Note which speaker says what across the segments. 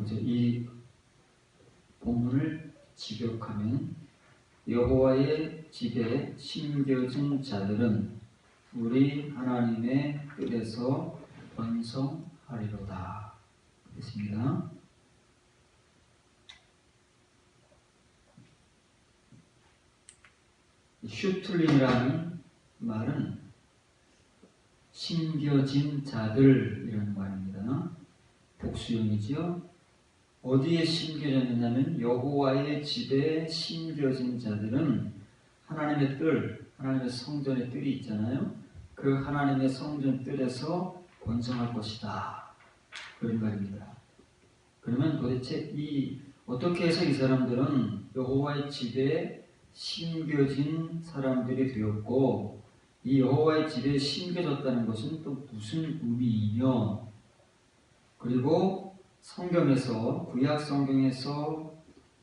Speaker 1: 그죠? 이 본문을 직역하면 여호와의 집에 심겨진 자들은 우리 하나님의 뜻에서 번성하리로다. 됐습니다. 슈툴림이라는 말은 심겨진 자들이라는 말입니다. 복수형이지요. 어디에 심겨졌느냐면 여호와의 집에 심겨진 자들은 하나님의 뜰, 하나님의 성전의 뜰이 있잖아요. 그 하나님의 성전 뜰에서 번성할 것이다. 그런 말입니다. 그러면 도대체 어떻게 해서 이 사람들은 여호와의 집에 심겨진 사람들이 되었고, 이 여호와의 집에 심겨졌다는 것은 또 무슨 의미이며, 그리고 성경에서, 구약 성경에서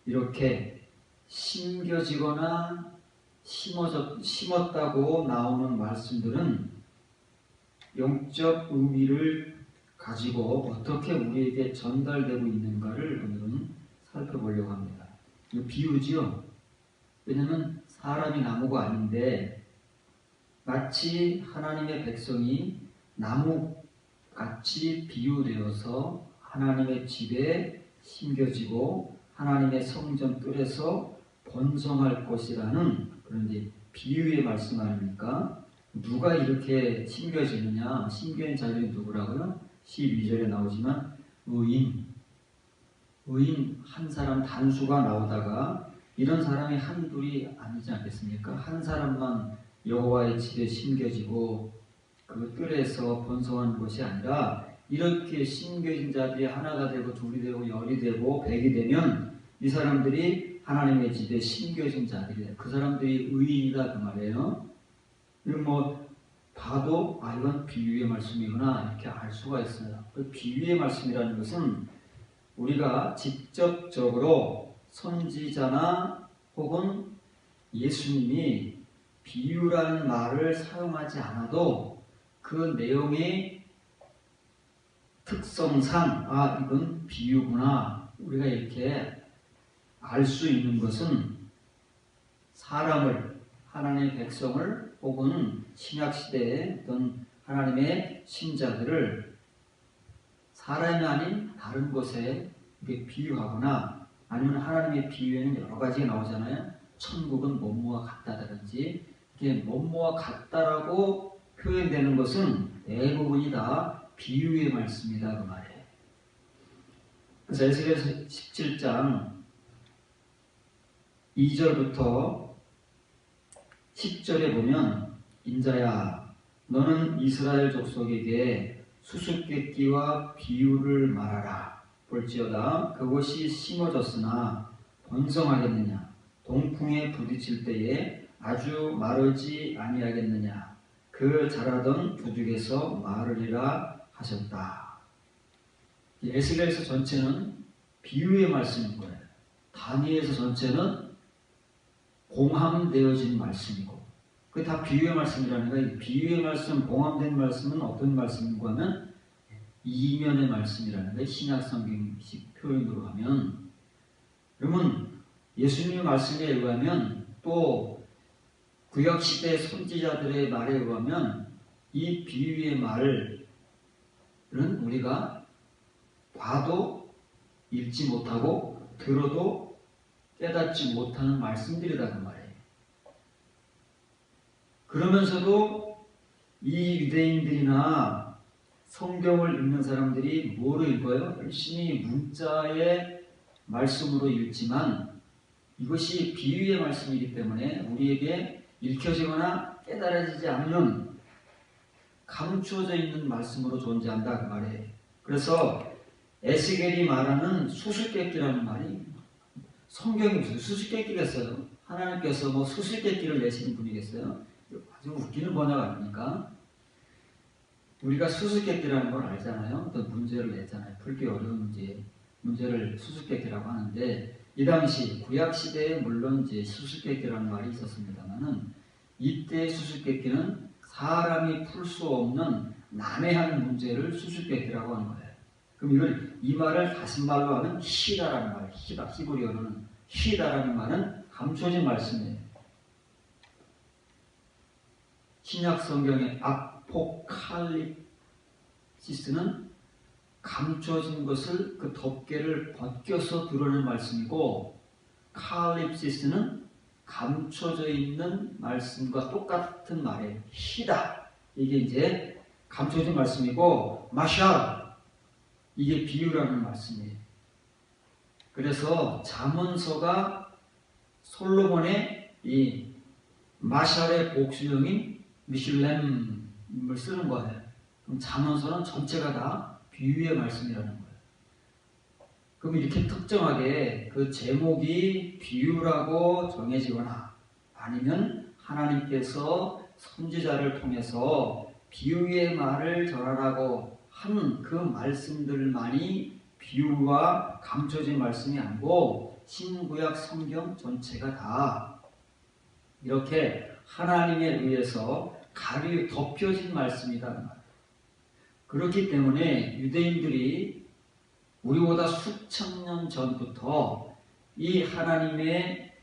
Speaker 1: 이렇게 심겨지거나 심었다고 나오는 말씀들은 영적 의미를 가지고 어떻게 우리에게 전달되고 있는가를 오늘은 살펴보려고 합니다. 이거 비유지요. 왜냐하면 사람이 나무가 아닌데 마치 하나님의 백성이 나무같이 비유되어서 하나님의 집에 심겨지고 하나님의 성전 뜰에서 번성할 것이라는 그런 이제 비유의 말씀 아닙니까? 누가 이렇게 심겨지느냐? 심겨진 자들이 누구라고요? 12절에 나오지만 의인 한 사람 단수가 나오다가 이런 사람이 한둘이 아니지 않겠습니까? 한 사람만 여호와의 집에 심겨지고 그 뜰에서 번성하는 것이 아니라 이렇게 심겨진 자들이 하나가 되고 둘이 되고 열이 되고 백이 되면 이 사람들이 하나님의 집에 심겨진 자들이에요. 그 사람들이 의인이다 그 말이에요. 이건 봐도 이건 비유의 말씀이구나 이렇게 알 수가 있어요. 그 비유의 말씀이라는 것은 우리가 직접적으로 선지자나 혹은 예수님이 비유라는 말을 사용하지 않아도 그 내용의 특성상 이건 비유구나 우리가 이렇게 알 수 있는 것은 사람을, 하나님의 백성을 혹은 신약시대의 어떤 하나님의 신자들을 사람이 아닌 다른 것에 비유하거나 아니면 하나님의 비유에는 여러 가지가 나오잖아요. 천국은 뭐뭐와 같다든지 이게 뭐뭐와 같다라고 표현되는 것은 대부분이 다 비유의 말씀이다 그 말이에요. 그래서 에스겔서 17장 2절부터 10절에 보면 인자야 너는 이스라엘 족속에게 수수께끼와 비유를 말하라. 볼지어다 그것이 심어졌으나 번성하겠느냐 동풍에 부딪힐 때에 아주 마르지 아니하겠느냐 그 자라던 부죽에서 마르리라 하셨다. 에스겔서 전체는 비유의 말씀인 거예요. 다니엘서 전체는 공함되어진 말씀이고 그게 다 비유의 말씀이라는 거예요. 비유의 말씀, 공함된 말씀은 어떤 말씀인가 하면 이면의 말씀이라는 거예요. 신약성경식 표현으로 하면. 그러면 예수님의 말씀에 의하면 또 구약시대 선지자들의 말에 의하면 이 비유의 말은 우리가 봐도 읽지 못하고 들어도 깨닫지 못하는 말씀들이다 그 말이에요. 그러면서도 이 유대인들이나 성경을 읽는 사람들이 뭐를 읽어요? 열심히 문자의 말씀으로 읽지만 이것이 비유의 말씀이기 때문에 우리에게 읽혀지거나 깨달아지지 않는 감추어져 있는 말씀으로 존재한다 그 말이에요. 그래서 에스겔이 말하는 수수께끼라는 말이 성경이 무슨 수수께끼겠어요? 하나님께서 수수께끼를 내시는 분이겠어요? 아주 웃기는 번역 아닙니까? 우리가 수수께끼라는 걸 알잖아요. 어떤 문제를 내잖아요. 풀기 어려운 문제를 수수께끼라고 하는데 이 당시 구약시대에 물론 수수께끼라는 말이 있었습니다만은 이때 수수께끼는 사람이 풀 수 없는 난해한 문제를 수수께끼라고 하는 거예요. 그럼 이 말을 다른 말로 하면 히다라는 말, 히다, 히브리어로는 히다라는 말은 감춰진 말씀이에요. 신약 성경의 아포칼립시스는 감춰진 것을 그 덮개를 벗겨서 드러내는 말씀이고, 칼립시스는 감춰져 있는 말씀과 똑같은 말이에요. 히다, 이게 이제 감춰진 말씀이고, 마샬, 이게 비유라는 말씀이에요. 그래서 잠언서가 솔로몬의 이 마샬의 복수형인 미슐렘을 쓰는 거예요. 그럼 잠언서는 전체가 다 비유의 말씀이라는 거예요. 그럼 이렇게 특정하게 그 제목이 비유라고 정해지거나 아니면 하나님께서 선지자를 통해서 비유의 말을 전하라고 한 그 말씀들만이 비유와 감춰진 말씀이 아니고 신구약 성경 전체가 다 이렇게 하나님에 의해서 덮여진 말씀이라는 말이에요. 그렇기 때문에 유대인들이 우리보다 수천 년 전부터 이 하나님의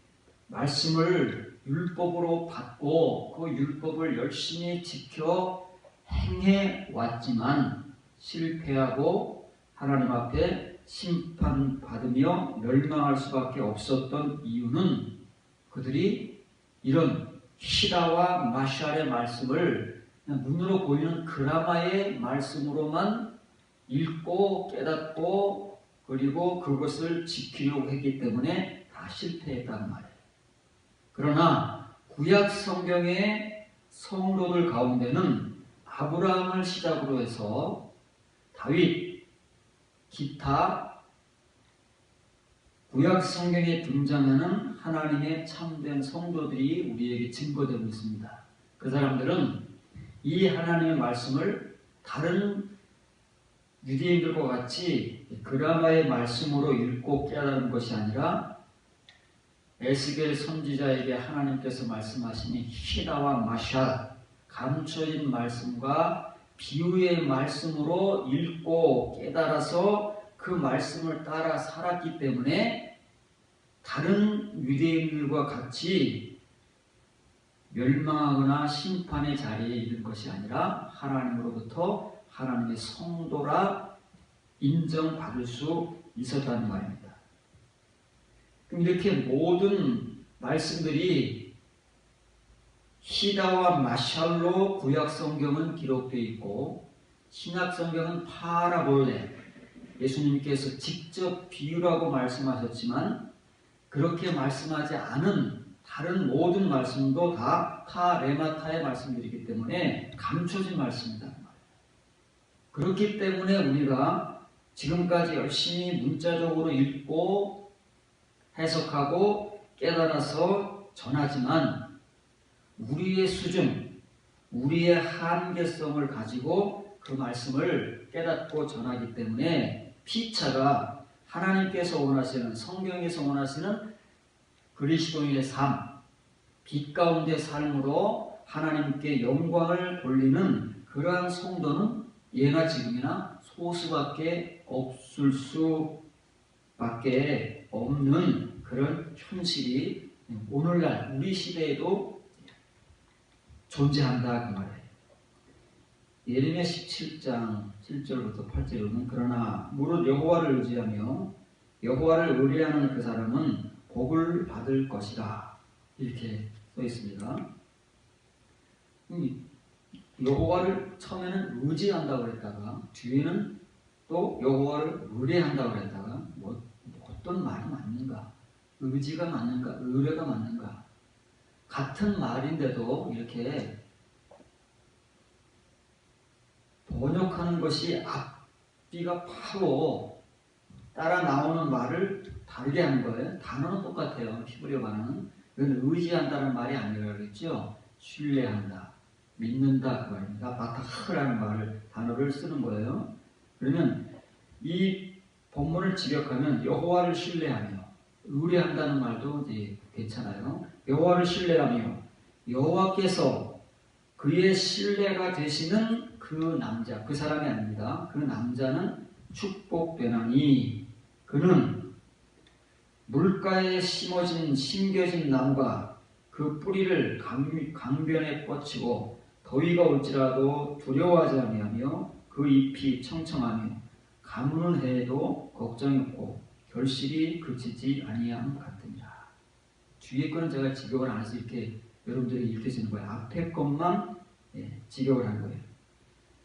Speaker 1: 말씀을 율법으로 받고 그 율법을 열심히 지켜 행해 왔지만 실패하고 하나님 앞에 심판받으며 멸망할 수밖에 없었던 이유는 그들이 이런 히다와 마샬의 말씀을 그냥 눈으로 보이는 그라마의 말씀으로만 읽고 깨닫고 그리고 그것을 지키려고 했기 때문에 다 실패했다는 말이에요. 그러나 구약 성경의 성도들 가운데는 아브라함을 시작으로 해서 다윗, 기타 구약 성경에 등장하는 하나님의 참된 성도들이 우리에게 증거되고 있습니다. 그 사람들은 이 하나님의 말씀을 다른 유대인들과 같이 그라마의 말씀으로 읽고 깨달은 것이 아니라 에스겔 선지자에게 하나님께서 말씀하시니 히다와 마샬, 감춰진 말씀과 비유의 말씀으로 읽고 깨달아서 그 말씀을 따라 살았기 때문에 다른 유대인들과 같이 멸망하거나 심판의 자리에 이른 것이 아니라 하나님으로부터 하나님의 성도라 인정받을 수 있었다는 말입니다. 그럼 이렇게 모든 말씀들이 히다와 마샬로 구약 성경은 기록되어 있고 신약 성경은 파라볼레, 예수님께서 직접 비유라고 말씀하셨지만 그렇게 말씀하지 않은 다른 모든 말씀도 다 레마타의 말씀들이기 때문에 감춰진 말씀이다. 그렇기 때문에 우리가 지금까지 열심히 문자적으로 읽고 해석하고 깨달아서 전하지만 우리의 수준, 우리의 한계성을 가지고 그 말씀을 깨닫고 전하기 때문에 피차가 하나님께서 원하시는, 성경에서 원하시는 그리스도인의 삶, 빛 가운데 삶으로 하나님께 영광을 돌리는 그러한 성도는 예나 지금이나 소수밖에 없을 수밖에 없는 그런 현실이 오늘날 우리 시대에도 존재한다 그 말이에요. 예레미야 17장 7절부터 8절에는 그러나 무릇 여호와를 의지하며 여호와를 의뢰하는 그 사람은 복을 받을 것이다 이렇게 써 있습니다. 여호와를 처음에는 의지한다고 그랬다가 뒤에는 또 여호와를 의뢰한다고 그랬다가 어떤 말이 맞는가? 의지가 맞는가? 의뢰가 맞는가? 같은 말인데도 이렇게 번역하는 것이 앞뒤가 바로 따라 나오는 말을 다르게 하는 거예요. 단어는 똑같아요. 히브리어 반어는. 이건 의지한다는 말이 아니라 그랬죠. 신뢰한다, 믿는다 그 말입니다. 바타흐라는 단어를 쓰는 거예요. 그러면 이 본문을 직역하면 여호와를 신뢰하며 의뢰한다는 말도 이제 괜찮아요. 여호와를 신뢰하며 여호와께서 그의 신뢰가 되시는 그 남자, 그 사람이 아닙니다. 그 남자는 축복되나니 그는 물가에 심겨진 나무가 그 뿌리를 강변에 뻗치고 더위가 올지라도 두려워하지 아니하며 그 잎이 청청하며 가무는 해에도 걱정이 없고 결실이 그치지 아니함 같으니라. 뒤에 거는 제가 직역을 안 해서 이렇게 여러분들이 읽혀지는 거예요. 앞에 것만 직역을 한 거예요.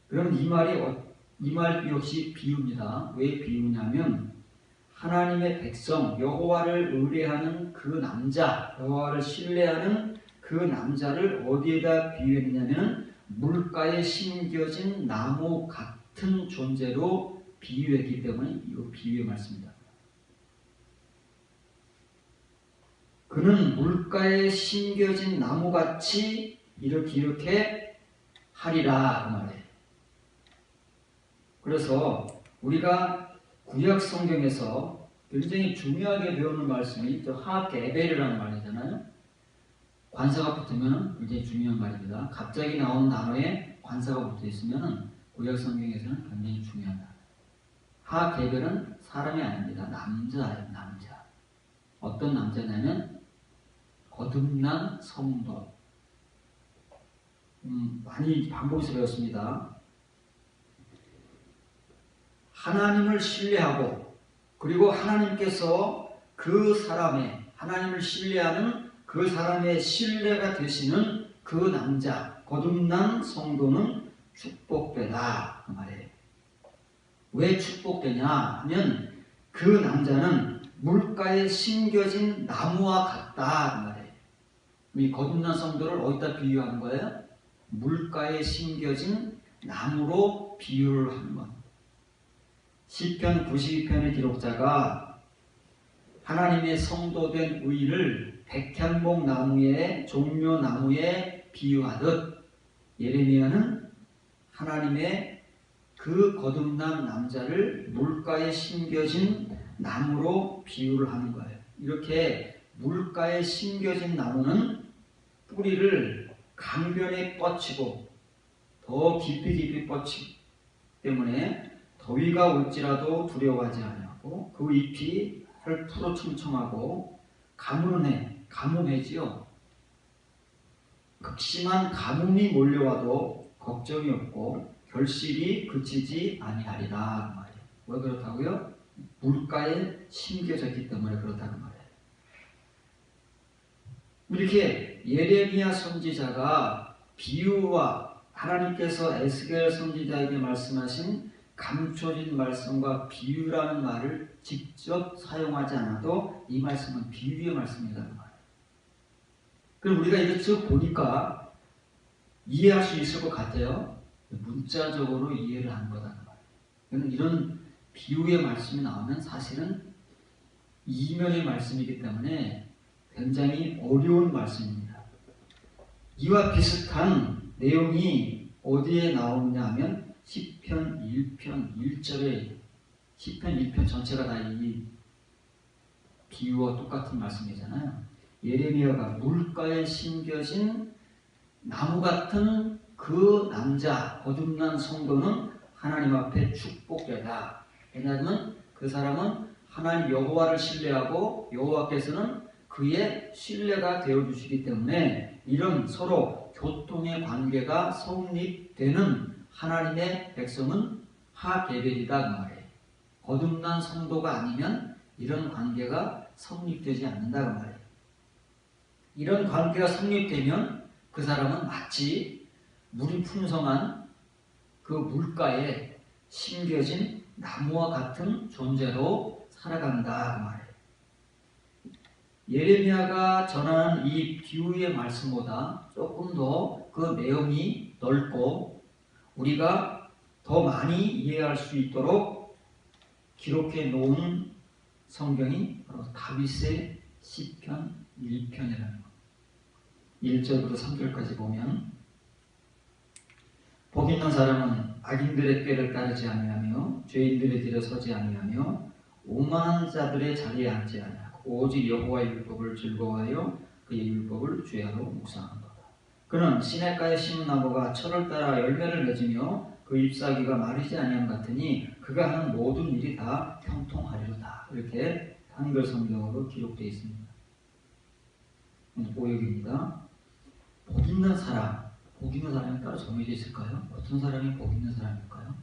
Speaker 1: 그럼 이 말 역시 비유입니다. 왜 비유냐면 하나님의 백성 여호와를 의뢰하는 그 남자, 여호와를 신뢰하는 그 남자를 어디에다 비유했냐면 물가에 심겨진 나무 같은 존재로 비유했기 때문에 이 비유의 말씀입니다. 그는 물가에 심겨진 나무같이 이렇게 하리라 그 말이에요. 그래서 우리가 구약 성경에서 굉장히 중요하게 배우는 말씀이 하게벨이라는 말이잖아요. 관사가 붙으면 굉장히 중요한 말입니다. 갑자기 나온 단어에 관사가 붙어 있으면 구약 성경에서는 굉장히 중요하다. 하게벨은 사람이 아닙니다. 남자예요. 남자. 어떤 남자냐면 거듭난 성도. 많이 반복해서 배웠습니다. 하나님을 신뢰하고 그리고 하나님께서 하나님을 신뢰하는 그 사람의 신뢰가 되시는 그 남자, 거듭난 성도는 축복되다 그 말이에요. 왜 축복되냐 하면 그 남자는 물가에 심겨진 나무와 같다 그 말이에요. 이 거듭난 성도를 어디다 비유하는 거예요? 물가에 심겨진 나무로 비유를 하는 겁니다. 시편 92편의 기록자가 하나님의 성도된 의인을 백향목 나무의 종려 나무에 비유하듯 예레미야는 하나님의 그 거듭난 남자를 물가에 심겨진 나무로 비유를 하는 거예요. 이렇게 물가에 심겨진 나무는 뿌리를 강변에 뻗치고 더 깊이 뻗치기 때문에 더위가 올지라도 두려워하지 아니하고 그 잎이 펄푸르 청청하고 가무는 해, 가뭄해지요. 극심한 가뭄이 몰려와도 걱정이 없고 결실이 그치지 아니하리라 그 말이에요. 왜 그렇다고요? 물가에 심겨졌기 때문에 그렇다는 말이에요. 이렇게 예레미야 선지자가 비유와 하나님께서 에스겔 선지자에게 말씀하신 감춰진 말씀과 비유라는 말을 직접 사용하지 않아도 이 말씀은 비유의 말씀이라는 말이에요. 그럼 우리가 이거 쭉 보니까 이해할 수 있을 것 같아요. 문자적으로 이해를 한 거다는 말이에요. 이런 비유의 말씀이 나오면 사실은 이면의 말씀이기 때문에 굉장히 어려운 말씀입니다. 이와 비슷한 내용이 어디에 나오느냐 하면 시편 1편 1절에 시편 1편 전체가 다 이 비유와 똑같은 말씀이잖아요. 예레미야가 물가에 심겨진 나무 같은 그 남자 거듭난 성도는 하나님 앞에 축복되다. 왜냐하면 그 사람은 하나님 여호와를 신뢰하고 여호와께서는 그의 신뢰가 되어주시기 때문에 이런 서로 교통의 관계가 성립되는 하나님의 백성은 하게벨이다 그 말이에요. 거듭난 성도가 아니면 이런 관계가 성립되지 않는다 그 말이에요. 이런 관계가 성립되면 그 사람은 마치 물이 풍성한 그 물가에 심겨진 나무와 같은 존재로 살아간다 그 말이에요. 예레미야가 전하는 이 비유의 말씀보다 조금 더 그 내용이 넓고 우리가 더 많이 이해할 수 있도록 기록해 놓은 성경이 바로 다윗의 시편 1편이라는 것. 1절부터 3절까지 보면 복 있는 사람은 악인들의 꾀를 따르지 아니하며 죄인들의 길에 서지 아니하며 오만한 자들의 자리에 앉지 아니하고 오직 여호와의 율법을 즐거워하여 그의 율법을 주야로 묵상하는 것. 그는 시냇가에 심은 나무가 철을 따라 열매를 맺으며 그 잎사귀가 마르지 아니함 같으니 그가 하는 모든 일이 다 형통하리로다. 이렇게 한글 성경으로 기록되어 있습니다. 오역입니다. 복 있는 사람, 복 있는 사람이 따로 정해져 있을까요? 어떤 사람이 복 있는 사람일까요?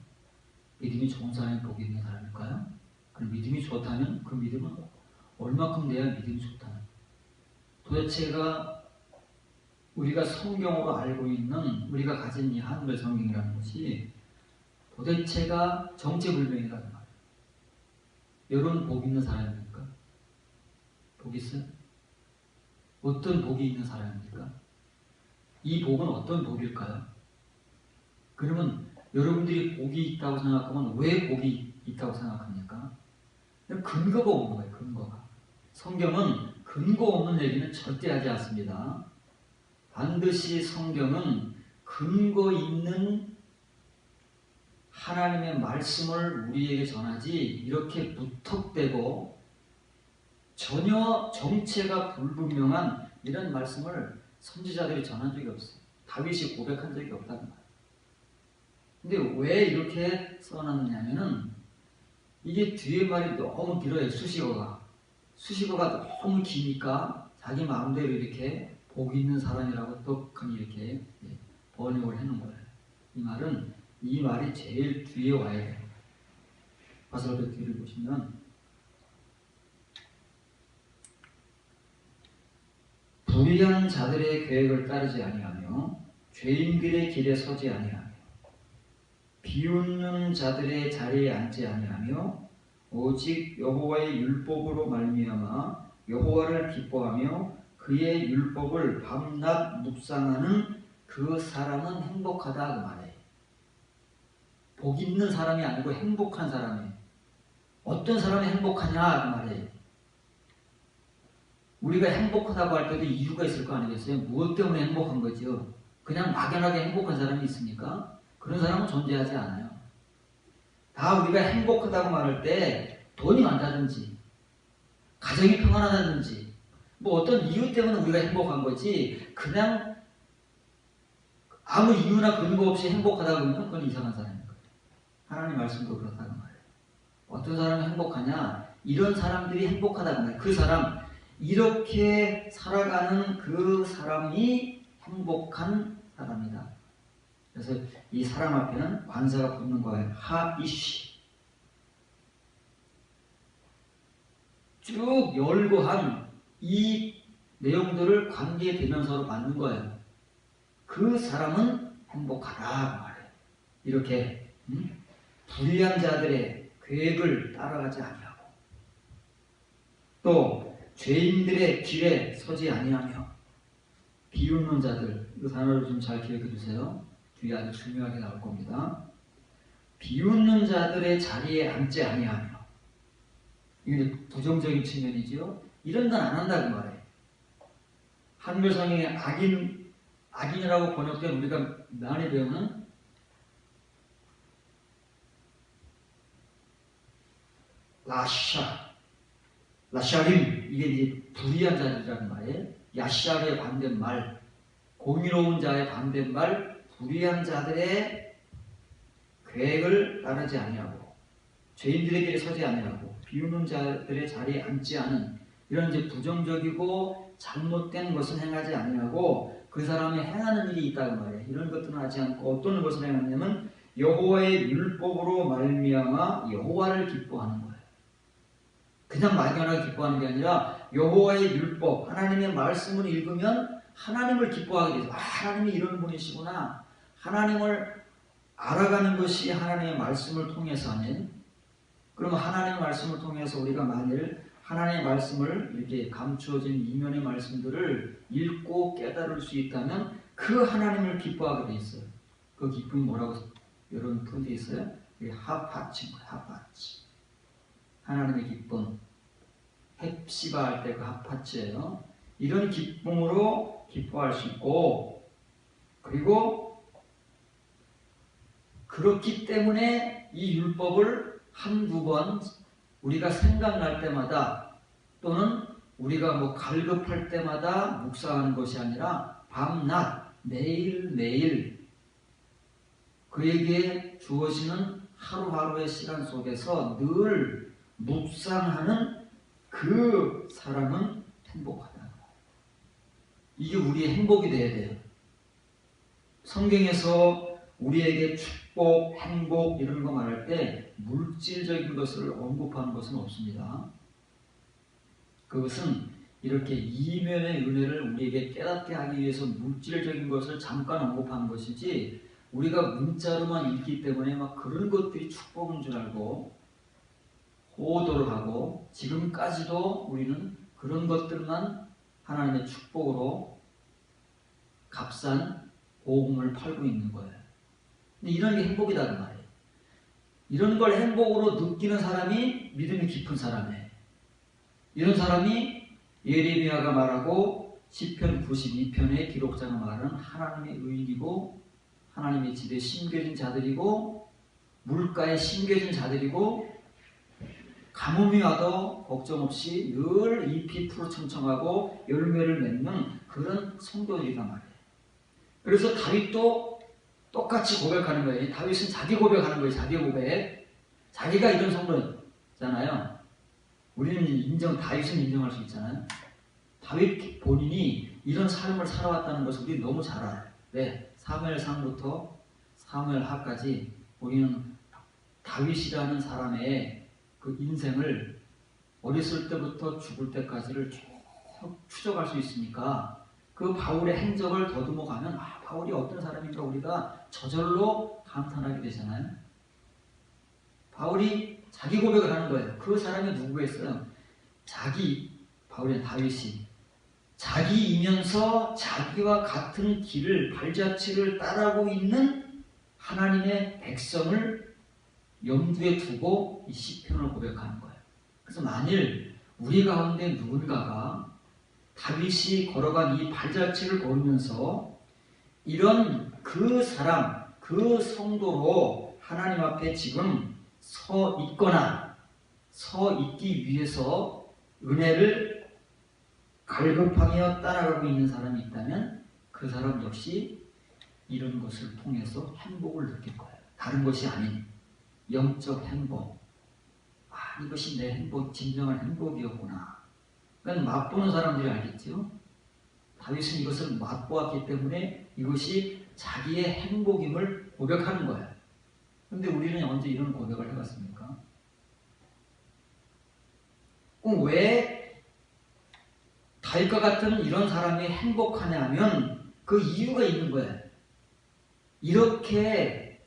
Speaker 1: 믿음이 좋은 사람이 복 있는 사람일까요? 그럼 믿음이 좋다면 그 믿음은 얼마큼 돼야 믿음이 좋다는? 도대체가 우리가 성경으로 알고 있는 우리가 가진 이 한글 성경이라는 것이 도대체가 정체불명이라는 말이에요. 여러분 복 있는 사람입니까? 복 있어요? 어떤 복이 있는 사람입니까? 이 복은 어떤 복일까요? 그러면 여러분들이 복이 있다고 생각하면 왜 복이 있다고 생각합니까? 근거가 없는 거예요. 근거가. 성경은 근거 없는 얘기는 절대 하지 않습니다. 반드시 성경은 근거 있는 하나님의 말씀을 우리에게 전하지 이렇게 무턱대고 전혀 정체가 불분명한 이런 말씀을 선지자들이 전한 적이 없어요. 다윗이 고백한 적이 없다는 말이에요. 근데 왜 이렇게 써놨느냐면은 이게 뒤에 말이 너무 길어요. 수식어가 너무 기니까 자기 마음대로 이렇게 복 있는 사람이라고 떡하니 이렇게 번역을 해놓은 거예요. 이 말이 제일 뒤에 와야 돼요. 바살벽 뒤를 보시면 불의한 자들의 계획을 따르지 아니하며 죄인들의 길에 서지 아니하며 비웃는 자들의 자리에 앉지 아니하며 오직 여호와의 율법으로 말미암아 여호와를 기뻐하며 그의 율법을 밤낮 묵상하는 그 사람은 행복하다 그 말이에요. 복 있는 사람이 아니고 행복한 사람이에요. 어떤 사람이 행복하냐 그 말이에요. 우리가 행복하다고 할 때도 이유가 있을 거 아니겠어요? 무엇 때문에 행복한 거죠? 그냥 막연하게 행복한 사람이 있습니까? 그런 사람은 존재하지 않아요. 다 우리가 행복하다고 말할 때 돈이 많다든지 가정이 평안하다든지 뭐 어떤 이유 때문에 우리가 행복한 거지 그냥 아무 이유나 근거 없이 행복하다고 하면 그건 이상한 사람인 거예요. 하나님 말씀도 그렇다고 말해요. 어떤 사람이 행복하냐? 이런 사람들이 행복하다고 말해요. 그 사람 이렇게 살아가는 그 사람이 행복한 사람이다. 그래서 이 사람 앞에는 관사가 붙는 거예요. 하이쉬. 쭉 열거한 이 내용들을 관계대명사로 만든 거예요. 그 사람은 행복하다 말이에요. 이렇게 불의한 자들의 계획을 따라가지 아니하고 또 죄인들의 길에 서지 아니하며 비웃는 자들, 이 단어를 좀 잘 기억해 주세요. 뒤에 아주 중요하게 나올 겁니다. 비웃는 자들의 자리에 앉지 아니하며 이게 부정적인 측면이지요. 이런 건 안 한다고 말해요. 한글 성경에 악인이라고 번역된 우리가 많이 배우는 라샤림 이게 이제 불의한 자들이라는 말이에요. 야샤르의 반대말, 공의로운 자의 반대말, 불의한 자들의 계획을 따르지 아니하고 죄인들의 길에 서지 아니하고 비웃는 자들의 자리에 앉지 않은 이런 이제 부정적이고 잘못된 것을 행하지 아니하고 그 사람이 행하는 일이 있다고 말이에요. 이런 것들은 하지 않고 어떤 것을 행하냐면 여호와의 율법으로 말미암아 여호와를 기뻐하는 거예요. 그냥 막연하게 기뻐하는 게 아니라 여호와의 율법, 하나님의 말씀을 읽으면 하나님을 기뻐하게 돼서 하나님이 이런 분이시구나. 하나님을 알아가는 것이 하나님의 말씀을 통해서 하는. 그러면 하나님의 말씀을 통해서 우리가 만일 하나님의 말씀을 이렇게 감추어진 이면의 말씀들을 읽고 깨달을 수 있다면 그 하나님을 기뻐하게 돼 있어요. 그 기쁨이 뭐라고 여러분 푼 데 있어요? 하파치인 거예요. 하파치. 하나님의 기쁨. 헵시바 할 때 그 하파치예요. 이런 기쁨으로 기뻐할 수 있고 그리고 그렇기 때문에 이 율법을 한두 번 우리가 생각날 때마다 또는 우리가 뭐 갈급할 때마다 묵상하는 것이 아니라 밤낮 매일매일 그에게 주어지는 하루하루의 시간 속에서 늘 묵상하는 그 사람은 행복하다. 이게 우리의 행복이 되어야 돼요. 성경에서 우리에게 축복, 행복 이런 거 말할 때 물질적인 것을 언급하는 것은 없습니다. 그것은 이렇게 이면의 은혜를 우리에게 깨닫게 하기 위해서 물질적인 것을 잠깐 언급하는 것이지, 우리가 문자로만 읽기 때문에 막 그런 것들이 축복인 줄 알고 호도를 하고, 지금까지도 우리는 그런 것들만 하나님의 축복으로 값싼 복음을 팔고 있는 거예요. 근데 이런 게 행복이다 그 말이에요. 이런 걸 행복으로 느끼는 사람이 믿음이 깊은 사람이에요. 이런 사람이 예레미야가 말하고 시편 92편의 기록자가 말하는 하나님의 의인이고 하나님의 집에 심겨진 자들이고 물가에 심겨진 자들이고 가뭄이 와도 걱정 없이 늘 잎이 푸르청청하고 열매를 맺는 그런 성도들이란 말이에요. 그래서 다윗도 똑같이 고백하는 거예요. 다윗은 자기 고백하는 거예요. 자기 고백. 자기가 이런 성도잖아요. 우리는 다윗은 인정할 수 있잖아요. 다윗 본인이 이런 삶을 살아왔다는 것을 우리 너무 잘 알아요. 왜? 사무엘상부터 사무엘하까지 우리는 다윗이라는 사람의 그 인생을 어렸을 때부터 죽을 때까지를 쭉 추적할 수 있으니까 그 바울의 행적을 더듬어 가면 바울이 어떤 사람인가 우리가 저절로 감탄하게 되잖아요. 바울이 자기 고백을 하는 거예요. 그 사람이 누구겠어요? 바울의 다윗이 자기이면서 자기와 같은 길을 발자취를 따라오고 있는 하나님의 백성을 염두에 두고 이 시편을 고백하는 거예요. 그래서 만일 우리 가운데 누군가가 다윗이 걸어간 이 발자취를 걸으면서 이런 그 사람, 그 성도로 하나님 앞에 지금 서 있거나 서 있기 위해서 은혜를 갈급하며 따라가고 있는 사람이 있다면 그 사람 역시 이런 것을 통해서 행복을 느낄 거예요. 다른 것이 아닌 영적 행복. 이것이 내 행복, 진정한 행복이었구나. 그러니까 맛보는 사람들이 알겠죠. 다윗은 이것을 맛보았기 때문에 이것이 자기의 행복임을 고백하는 거예요. 그런데 우리는 언제 이런 고백을 해봤습니까? 그럼 왜 다윗과 같은 이런 사람이 행복하냐면 그 이유가 있는 거예요. 이렇게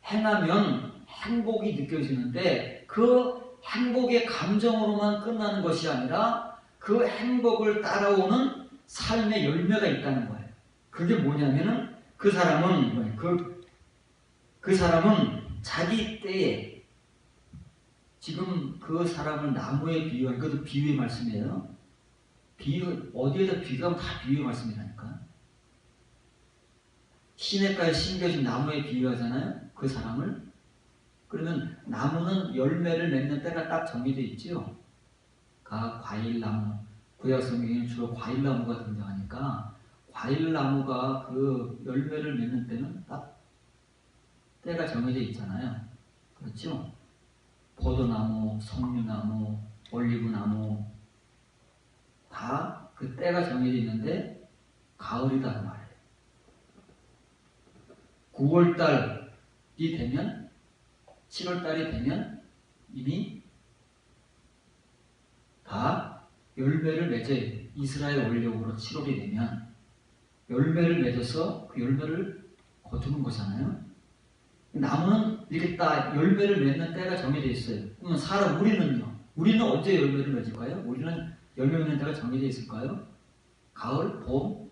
Speaker 1: 행하면 행복이 느껴지는데 그 행복의 감정으로만 끝나는 것이 아니라 그 행복을 따라오는 삶의 열매가 있다는 거예요. 그게 뭐냐면은 그 사람은 자기 때에 지금 그 사람을 나무에 비유한 것도 비유의 말씀이에요. 어디에다 비유하면 다 비유의 말씀이라니까. 시냇가에 심겨진 나무에 비유하잖아요. 그 사람을. 그러면 나무는 열매를 맺는 때가 딱 정해져 있지요. 과일나무. 구약성경에는 주로 과일나무가 등장하니까 과일나무가 그 열매를 맺는 때는 딱 때가 정해져 있잖아요. 그렇죠? 포도나무, 석류나무, 올리브나무 다 그 때가 정해져 있는데 가을이다 그 말이에요. 9월달이 되면 7월달이 되면 이미 다 열매를 맺어요. 이스라엘 원력으로 7월이 되면 열매를 맺어서 그 열매를 거두는 거잖아요. 나무는 이렇게 딱 열매를 맺는 때가 정해져 있어요. 그러면 우리는 언제 열매를 맺을까요? 우리는 열매 맺는 때가 정해져 있을까요? 가을, 봄?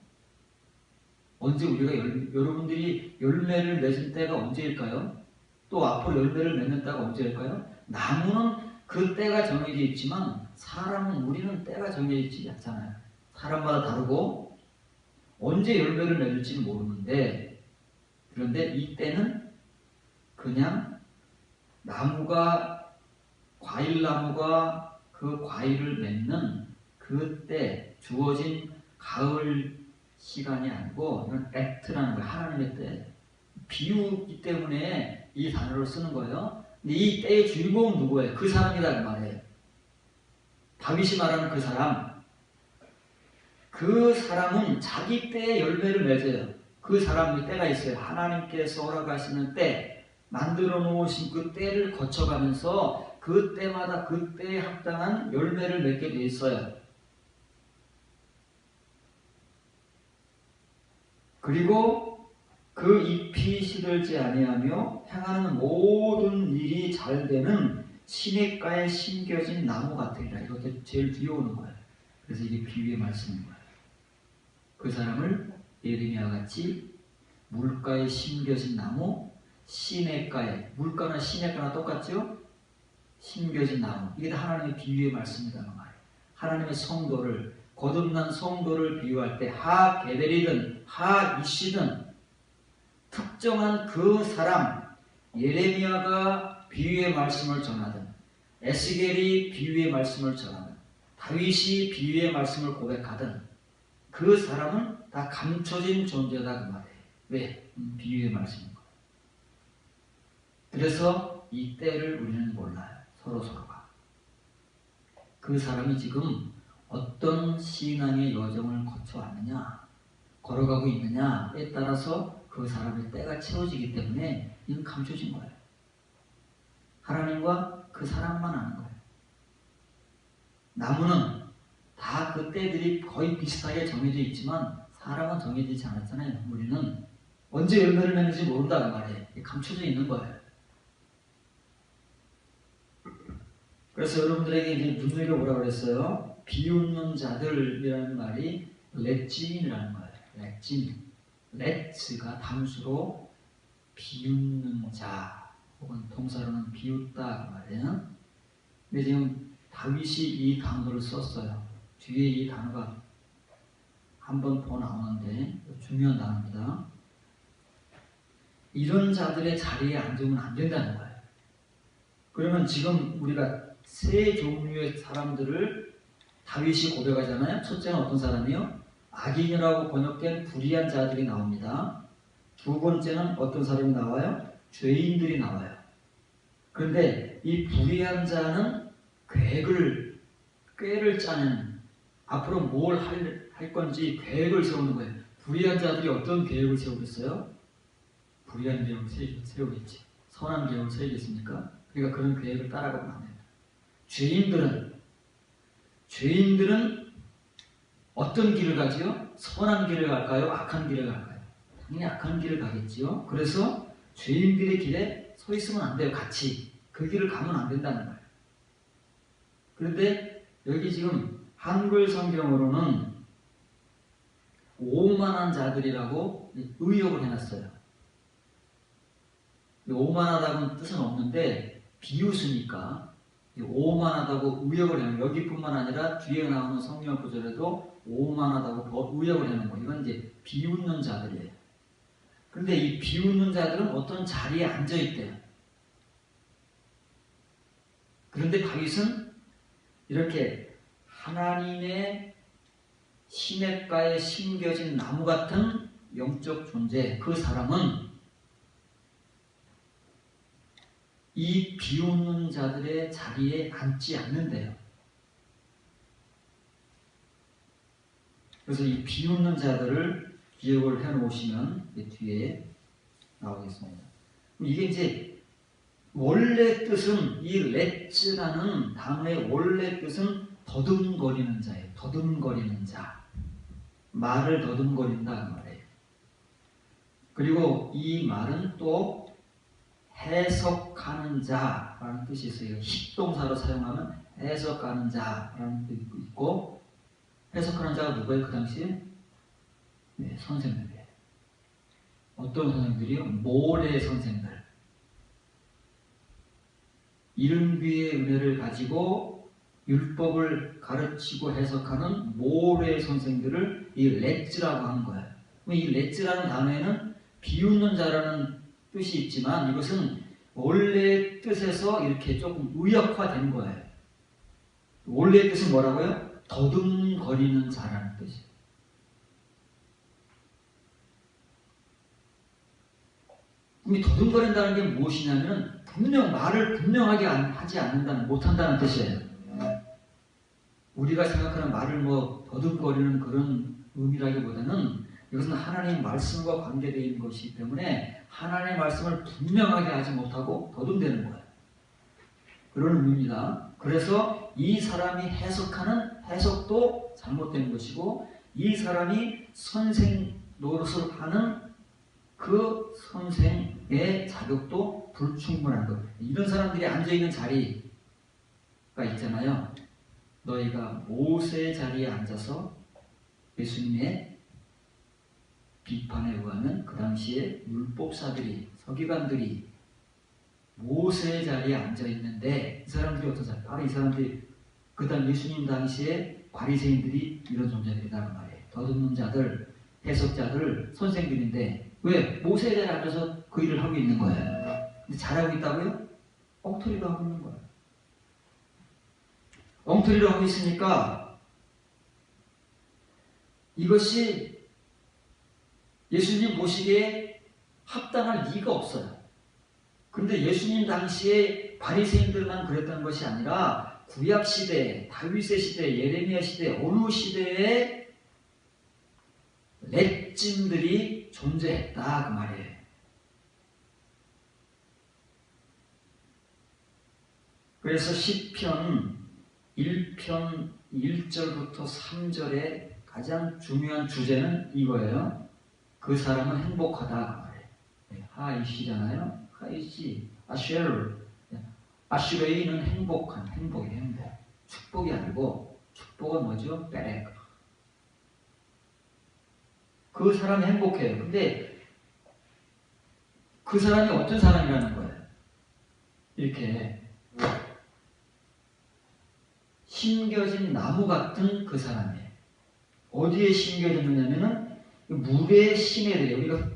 Speaker 1: 언제 우리가 여러분들이 열매를 맺은 때가 언제일까요? 또 앞으로 열매를 맺는 때가 언제일까요? 나무는 그 때가 정해져 있지만 우리는 때가 정해져 있지 않잖아요. 사람마다 다르고 언제 열매를 맺을지는 모르는데, 그런데 이 때는 그냥 과일나무가 그 과일을 맺는 그때 주어진 가을 시간이 아니고 이건 액트라는 거예요. 하나님의 때. 비유기 때문에 이 단어를 쓰는 거예요. 근데 이 때의 주인공은 누구예요? 그 사람이다 그 말이에요. 다윗이 말하는 그 사람. 그 사람은 자기 때의 열매를 맺어요. 그 사람의 때가 있어요. 하나님께서 허락하시는 때, 만들어 놓으신 그 때를 거쳐가면서 그 때마다 그 때에 합당한 열매를 맺게 돼 있어요. 그리고 그 잎이 시들지 아니하며 향하는 모든 일이 잘 되는 시냇가에 심겨진 나무 같으리라. 이것도 제일 뒤에 오는 거예요. 그래서 이게 비유의 말씀인 거예요. 그 사람을 예레미야와 같이 물가에 심겨진 나무, 시냇가에, 물가나 시냇가나 똑같죠? 심겨진 나무. 이게 다 하나님의 비유의 말씀이라는 말이에요. 하나님의 성도를, 거듭난 성도를 비유할 때 하 베델이든 하 이시든 특정한 그 사람, 예레미야가 비유의 말씀을 전하든 에스겔이 비유의 말씀을 전하든 다윗이 비유의 말씀을 고백하든 그 사람은 다 감춰진 존재다 그 말이에요. 왜? 비유의 말씀인 거예요. 그래서 이 때를 우리는 몰라요. 서로가. 그 사람이 지금 어떤 신앙의 여정을 거쳐왔느냐, 걸어가고 있느냐에 따라서 그 사람의 때가 채워지기 때문에 이건 감춰진 거예요. 하나님과 그 사람만 아는 거예요. 나무는 다 그 때들이 거의 비슷하게 정해져 있지만 사람은 정해지지 않았잖아요. 우리는 언제 열매를 맺는지 모른다는 말이에요. 감춰져 있는 거예요. 그래서 여러분들에게 이제 눈여겨보라고 그랬어요. 비웃는 자들이라는 말이 렛짐이라는 거예요. 렛짐. 렛츠가 단수로 비웃는 자 혹은 동사로는 비웃다 그 말이에요. 근데 지금 다윗이 이 단어를 썼어요. 뒤에 이 단어가 한 번 더 나오는데 중요한 단어입니다. 이런 자들의 자리에 앉으면 안 된다는 거예요. 그러면 지금 우리가 세 종류의 사람들을 다윗이 고백하잖아요. 첫째는 어떤 사람이요? 악인이라고 번역된 불의한 자들이 나옵니다. 두 번째는 어떤 사람이 나와요? 죄인들이 나와요. 그런데 이 불의한 자는 꾀를 짜는, 앞으로 뭘 할 건지 계획을 세우는 거예요. 불의한 자들이 어떤 계획을 세우겠어요? 불의한 계획을 세우겠지. 선한 계획을 세우겠습니까? 그러니까 그런 계획을 따라가면 안 됩니다. 죄인들은 어떤 길을 가지요? 선한 길을 갈까요? 악한 길을 갈까요? 당연히 악한 길을 가겠지요. 그래서 죄인들의 길에 서 있으면 안 돼요. 같이. 그 길을 가면 안 된다는 거예요. 그런데 여기 지금 한글 성경으로는 오만한 자들이라고 의역을 해놨어요. 오만하다고는 뜻은 없는데 비웃으니까 오만하다고 의역을 해놓은 거예요. 여기뿐만 아니라 뒤에 나오는 성경 구절에도 오만하다고 더 의역을 해놓은 거예요. 이건 이제 비웃는 자들이에요. 그런데 이 비웃는 자들은 어떤 자리에 앉아있대요. 그런데 다윗은 이렇게 하나님의 시냇가에 심겨진 나무 같은 영적 존재, 그 사람은 이 비웃는 자들의 자리에 앉지 않는데요. 그래서 이 비웃는 자들을 기억을 해놓으시면 뒤에 나오겠습니다. 이게 이제 원래 뜻은 이 렛츠라는 단어의 원래 뜻은 더듬거리는 자예요. 더듬거리는 자. 말을 더듬거린다 그 말이에요. 그리고 이 말은 또 해석하는 자라는 뜻이 있어요. 식동사로 사용하면 해석하는 자라는 뜻이 있고, 해석하는 자가 누구예요? 그 당시에? 네, 선생님들이에요. 어떤 선생님들이요? 모래 선생들. 이른 귀의 은혜를 가지고 율법을 가르치고 해석하는 모래 선생들을 이 렛즈라고 하는 거예요. 이 렛즈라는 단어에는 비웃는 자라는 뜻이 있지만 이것은 원래의 뜻에서 이렇게 조금 의역화된 거예요. 원래의 뜻은 뭐라고요? 더듬거리는 자라는 뜻이에요. 그럼 이 더듬거린다는 게 무엇이냐면 분명 말을 분명하게 하지 않는다는 못한다는 뜻이에요. 우리가 생각하는 말을 뭐 더듬거리는 그런 의미라기보다는 이것은 하나님 말씀과 관계되어 있는 것이기 때문에 하나님의 말씀을 분명하게 하지 못하고 더듬대는 거예요. 그런 의미입니다. 그래서 이 사람이 해석하는 해석도 잘못된 것이고 이 사람이 선생 노릇을 하는 그 선생의 자격도 불충분한 것. 이런 사람들이 앉아있는 자리가 있잖아요. 너희가 모세의 자리에 앉아서 예수님의 비판에 의하면 그 당시에 율법사들이 서기관들이 모세의 자리에 앉아있는데 이 사람들이 어떤 사람? 바로 이 사람들이 그 다음 예수님 당시에 바리새인들이 이런 존재들이다 그 말이에요. 더듬는 자들, 해석자들, 선생들인데 왜? 모세에 대해 앉아서 그 일을 하고 있는 거예요. 근데 잘하고 있다고요? 엉터리로 하고 있는 거예요. 엉터리로 하고 있으니까 이것이 예수님 모시기에 합당할 리가 없어요. 그런데 예수님 당시에 바리새인들만 그랬던 것이 아니라 구약시대, 다윗의 시대, 예레미야 시대, 어느 시대에 렛짐들이 존재했다 그 말이에요. 그래서 시편 1편 1절부터 3절의 가장 중요한 주제는 이거예요. 그 사람은 행복하다 그 말이에요. 하이시잖아요. 하이시, 아쉐르. 아슈레이는 행복한, 행복이에요. 행복. 축복이 아니고 축복은 뭐죠? 베렉. 그 사람이 행복해요. 근데 그 사람이 어떤 사람이라는 거예요? 이렇게 심겨진 나무 같은 그 사람이에요. 어디에 심겨졌느냐면은 물의 시내들이에요. 우리가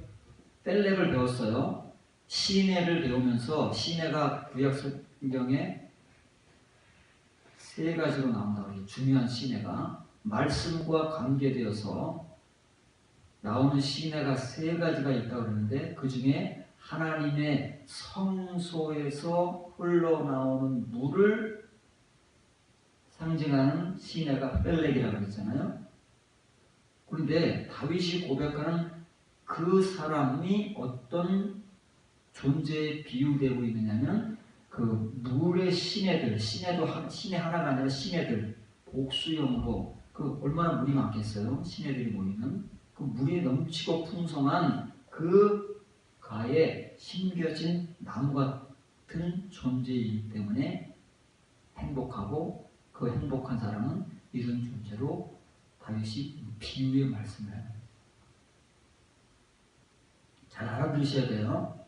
Speaker 1: 펠렉을 배웠어요. 시내를 배우면서 시내가 구약 성경에 세 가지로 나온다고 해요. 중요한 시내가 말씀과 관계되어서 나오는 시내가 세 가지가 있다고 그러는데 그 중에 하나님의 성소에서 흘러나오는 물을 상징하는 시내가 펠렉이라고 했잖아요. 그런데 다윗이 고백하는 그 사람이 어떤 존재에 비유되고 있느냐면 그 물의 시내들, 시내 하나가 아니라 시내들, 복수형으로 그 얼마나 물이 많겠어요? 시내들이 모이는 그 물이 넘치고 풍성한 그 가에 심겨진 나무 같은 존재이기 때문에 행복하고 그 행복한 사람은 이런 존재로 다윗이 비유의 말씀을 합니다. 잘 알아두셔야 돼요.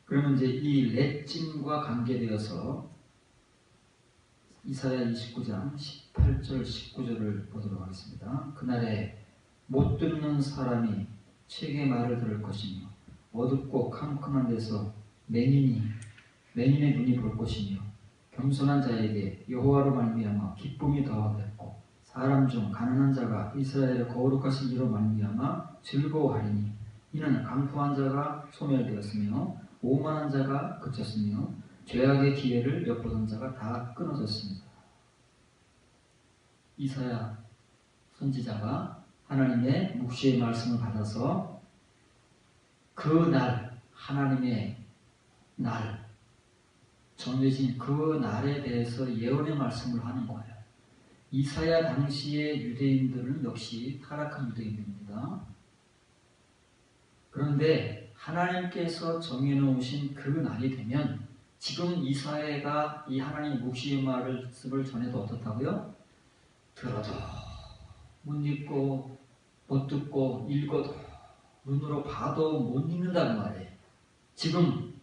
Speaker 1: 그러면 이제 이 렛짐과 관계되어서 이사야 29장 18절 19절을 보도록 하겠습니다. 그날에 못 듣는 사람이 책의 말을 들을 것이며 어둡고 캄캄한 데서 맹인의 눈이 볼 것이며 겸손한 자에게 여호와로 말미암아 기쁨이 더하겠고 사람 중 가난한 자가 이스라엘의 거룩하신 이로 말미암아 즐거워하리니 이는 강포한 자가 소멸되었으며 오만한 자가 그쳤으며 죄악의 기회를 엿보던 자가 다 끊어졌습니다. 이사야 선지자가 하나님의 묵시의 말씀을 받아서 그 날, 하나님의 날, 정해진 그 날에 대해서 예언의 말씀을 하는 거예요. 이사야 당시의 유대인들은 역시 타락한 유대인들입니다. 그런데 하나님께서 정해놓으신 그 날이 되면 지금 이사야가 이 하나님의 묵시의 말씀을 전해도 어떻다고요? 들어도 못 읽고 못 듣고 읽어도 눈으로 봐도 못 읽는다는 말이에요. 지금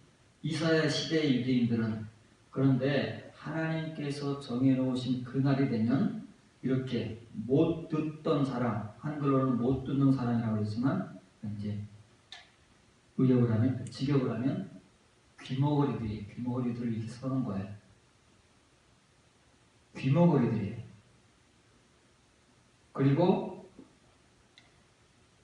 Speaker 1: 이사야 시대의 유대인들은 그런데 하나님께서 정해놓으신 그 날이 되면 이렇게 못 듣던 사람, 한글로는 못 듣는 사람이라고 했지만 이제 의역을 하면, 직역을 하면 귀머거리들이 이렇게 서는 거예요. 귀머거리들이에요. 그리고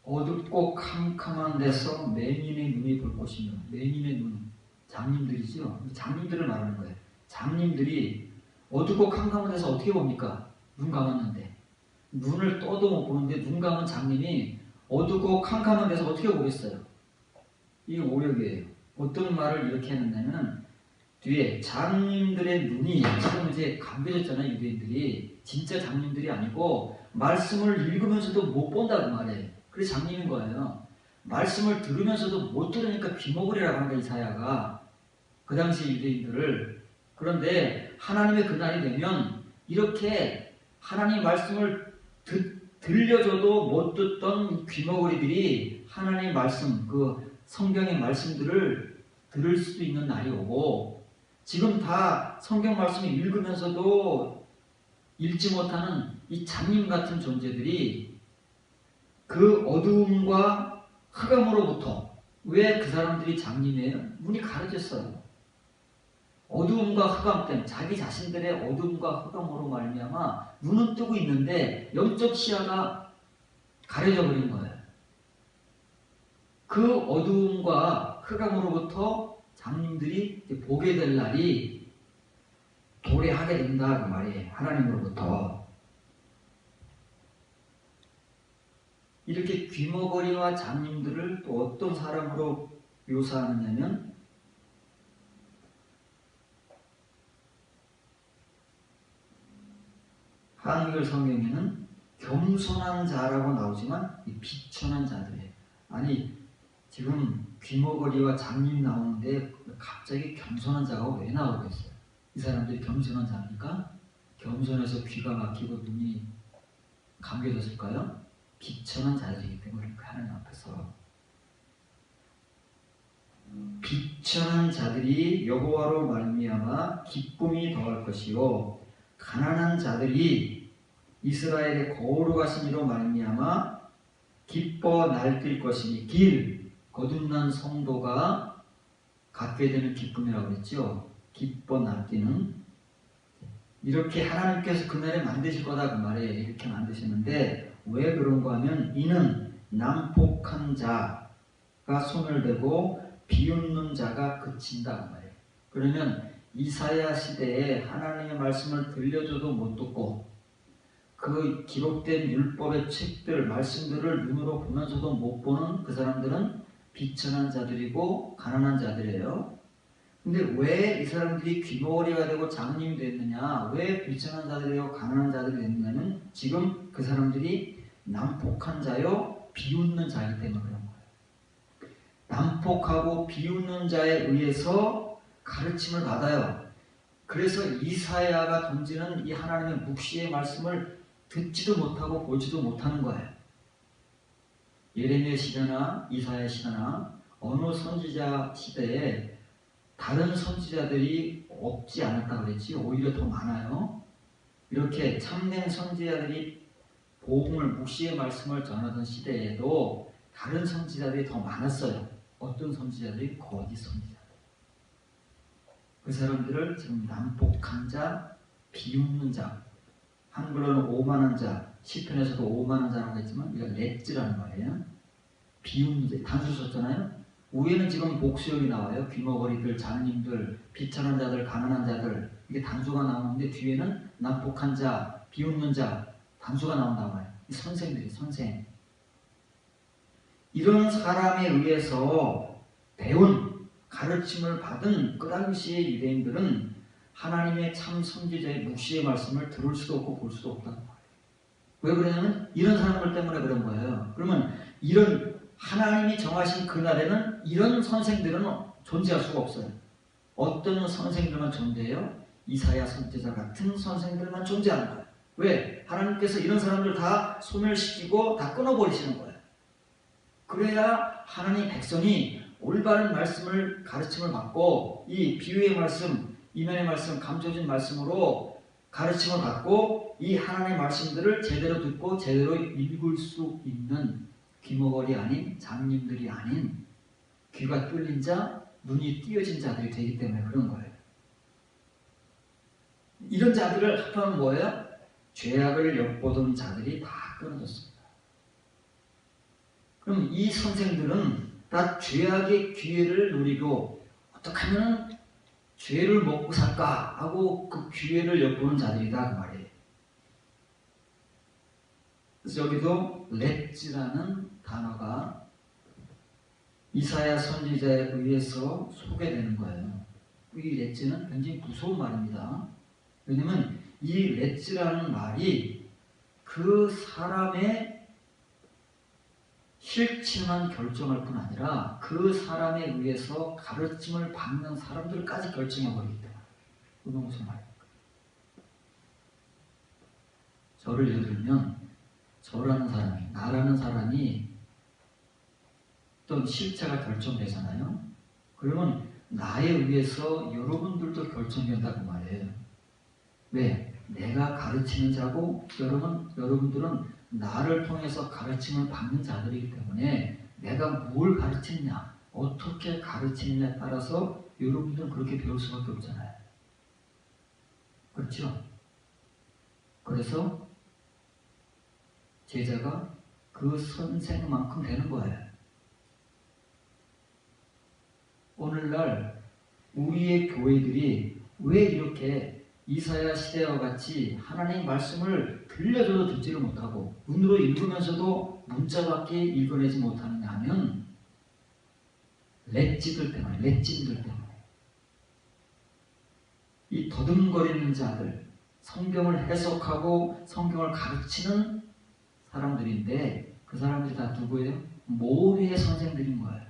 Speaker 1: 어둡고 캄캄한 데서 맹인의 눈이 볼 것이며, 맹인의 눈, 장님들이죠. 장님들을 말하는 거예요. 장님들이 어둡고 캄캄한 데서 어떻게 봅니까? 눈 감았는데. 눈을 떠도 못 보는데 눈 감은 장님이 어둡고 캄캄한 데서 어떻게 보겠어요? 이게 오역이에요. 어떤 말을 이렇게 했느냐면, 뒤에 장님들의 눈이 지금 이제 감겨졌잖아요. 유대인들이 진짜 장님들이 아니고 말씀을 읽으면서도 못 본다고 말해요. 그래서 장님인 거예요. 말씀을 들으면서도 못 들으니까 귀머거리라고 하는 거예요. 이사야가 그 당시 유대인들을. 그런데 하나님의 그날이 되면 이렇게 하나님 말씀을 들려줘도 못 듣던 귀머거리들이 하나님 말씀, 그 성경의 말씀들을 들을 수도 있는 날이 오고, 지금 다 성경 말씀을 읽으면서도 읽지 못하는 이 장님 같은 존재들이 그 어두움과 흑암으로부터, 왜 그 사람들이 장님이에요? 눈이 가려졌어요. 어두움과 흑암 때문에, 자기 자신들의 어두움과 흑암으로 말미암아 눈은 뜨고 있는데 영적 시야가 가려져 버린 거예요. 그 어두움과 흑암으로부터 장님들이 보게 될 날이 도래하게 된다 그 말이에요. 하나님으로부터. 이렇게 귀머거리와 장님들을 또 어떤 사람으로 묘사하느냐면, 한글 성경에는 겸손한 자라고 나오지만 이 비천한 자들이에요. 아니 지금 귀머거리와 장님 나오는데 갑자기 겸손한 자가 왜 나오겠어요? 이 사람들이 겸손한 자입니까? 겸손해서 귀가 막히고 눈이 감겨졌을까요? 비천한 자들이기 때문에 하나님 앞에서. 비천한 자들이 여호와로 말미암아 기쁨이 더할 것이요, 가난한 자들이 이스라엘의 거룩하신 이로 말미암아 기뻐 날뛸 것이니, 길 거듭난 성도가 갖게 되는 기쁨이라고 그랬죠. 기뻐 날뛰는. 이렇게 하나님께서 그날에 만드실 거다 그 말이에요. 이렇게 만드시는데 왜 그런가 하면, 이는 난폭한 자가 손을 대고 비웃는 자가 그친다 그 말이에요. 그러면 이사야 시대에 하나님의 말씀을 들려줘도 못 듣고 그 기록된 율법의 책들, 말씀들을 눈으로 보면서도 못 보는 그 사람들은 비천한 자들이고 가난한 자들이에요. 근데 왜 이 사람들이 귀머거리가 되고 장님이 됐느냐, 왜 비천한 자들이고 가난한 자들이 됐느냐면, 지금 그 사람들이 난폭한 자요 비웃는 자이기 때문에 그런 거예요. 난폭하고 비웃는 자에 의해서 가르침을 받아요. 그래서 이사야가 던지는 이 하나님의 묵시의 말씀을 듣지도 못하고 보지도 못하는 거예요. 예레미야 시대나 이사야 시대나 어느 선지자 시대에 다른 선지자들이 없지 않았다고 그랬지, 오히려 더 많아요. 이렇게 참된 선지자들이 복음을, 묵시의 말씀을 전하던 시대에도 다른 선지자들이 더 많았어요. 어떤 선지자들이? 거짓 선지자들. 그 사람들을 지금 난폭한 자, 비웃는 자, 한글로는 오만한 자, 시편에서도 오만한 자라고 했지만 이거 렛즈라는 말이에요. 비웃는 자, 단수 썼잖아요. 위에는 지금 복수형이 나와요. 귀머거리들, 장님들, 비천한 자들, 가난한 자들, 이게 단수가 나오는데 뒤에는 난폭한 자, 비웃는 자, 단수가 나온다고 해요. 이 선생들이, 선생. 이런 사람에 의해서 배운, 가르침을 받은 그 당시의 유대인들은 하나님의 참 선지자의 묵시의 말씀을 들을 수도 없고 볼 수도 없다고 말해요. 왜 그러냐면 이런 사람들 때문에 그런 거예요. 그러면 이런 하나님이 정하신 그날에는 이런 선생들은 존재할 수가 없어요. 어떤 선생들만 존재해요? 이사야 선지자 같은 선생들만 존재하는 거예요. 왜? 하나님께서 이런 사람들 다 소멸시키고 다 끊어버리시는 거예요. 그래야 하나님 백성이 올바른 말씀을, 가르침을 받고 이 비유의 말씀, 이면의 말씀, 감춰진 말씀으로 가르침을 받고 이 하나님의 말씀들을 제대로 듣고 제대로 읽을 수 있는 귀머거리 아닌, 장님들이 아닌, 귀가 뚫린 자, 눈이 띄어진 자들이 되기 때문에 그런 거예요. 이런 자들을 합하면 뭐예요? 죄악을 엿보던 자들이 다 끊어졌습니다. 그럼 이 선생들은 다 죄악의 기회를 노리고 어떻게 하면 죄를 먹고 살까 하고 그 기회를 엿보는 자들이다 그 말이에요. 그래서 여기도 렛즈라는 단어가 이사야 선지자에 의해서 소개되는 거예요. 이 렛즈는 굉장히 무서운 말입니다. 왜냐하면 이 렛즈라는 말이 그 사람의 실증만 결정할 뿐 아니라 그 사람에 의해서 가르침을 받는 사람들까지 결정해버리기 때문에. 그건 무슨 말입니까? 저를 예를 들면 저라는 사람이, 나라는 사람이 어떤 실체가 결정되잖아요. 그러면 나에 의해서 여러분들도 결정된다고 말해요. 왜? 내가 가르치는 자고 여러분들은 나를 통해서 가르침을 받는 자들이기 때문에 내가 뭘 가르치느냐, 어떻게 가르치느냐에 따라서 여러분들은 그렇게 배울 수밖에 없잖아요. 그렇죠? 그래서 제자가 그 선생만큼 되는 거예요. 오늘날 우리의 교회들이 왜 이렇게 이사야 시대와 같이 하나님의 말씀을 들려줘도 듣지를 못하고 눈으로 읽으면서도 문자밖에 읽어내지 못하느냐 하면 렛짐들 때문에 이 더듬거리는 자들, 성경을 해석하고 성경을 가르치는 사람들인데 그 사람들이 다 누구예요? 모리의 선생들인 거예요.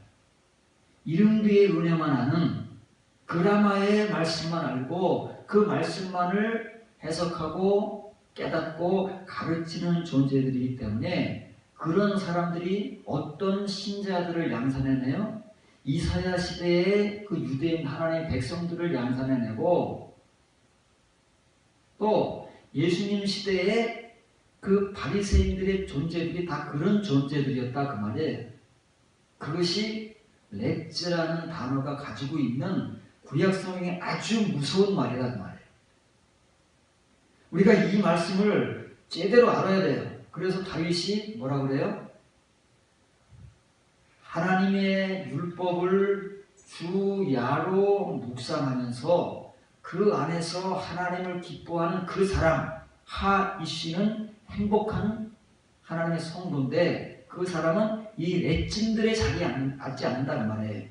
Speaker 1: 이른비의 은혜만 아는 그라마의 말씀만 알고 그 말씀만을 해석하고 깨닫고 가르치는 존재들이기 때문에 그런 사람들이 어떤 신자들을 양산해내요? 이사야 시대의 그 유대인 하나님의 백성들을 양산해내고 또 예수님 시대의 그 바리새인들의 존재들이 다 그런 존재들이었다 그 말이에요. 그것이 렛즈라는 단어가 가지고 있는 구약성경의 아주 무서운 말이다 그 말이에요. 우리가 이 말씀을 제대로 알아야 돼요. 그래서 다윗이 뭐라 그래요? 하나님의 율법을 주야로 묵상하면서 그 안에서 하나님을 기뻐하는 그 사람 하이씨는 행복한 하나님의 성도인데 그 사람은 이 렛짐들의 자리에 앉지 않는다는 말이에요.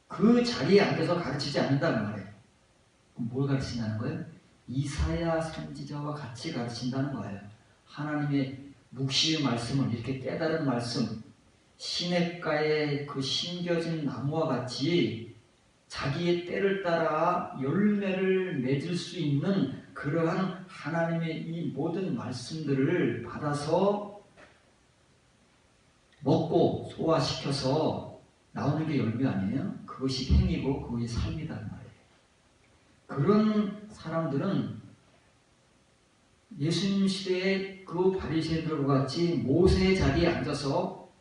Speaker 1: 그 자리에 앉아서 가르치지 않는다는 말이에요. 그럼 뭘 가르친다는 거예요? 이사야 선지자와 같이 가르친다는 거예요. 하나님의 묵시의 말씀을 이렇게 깨달은 말씀, 시냇가에 그 심겨진 나무와 같이 자기의 때를 따라 열매를 맺을 수 있는 그러한 하나님의 이 모든 말씀들을 받아서 먹고 소화시켜서 나오는 게 열매 아니에요? 그것이 행위고 그것이 삶이란 말이에요. 그런 사람들은 예수님 시대의 그 바리새인들과 같이 모세의 자리에 앉아서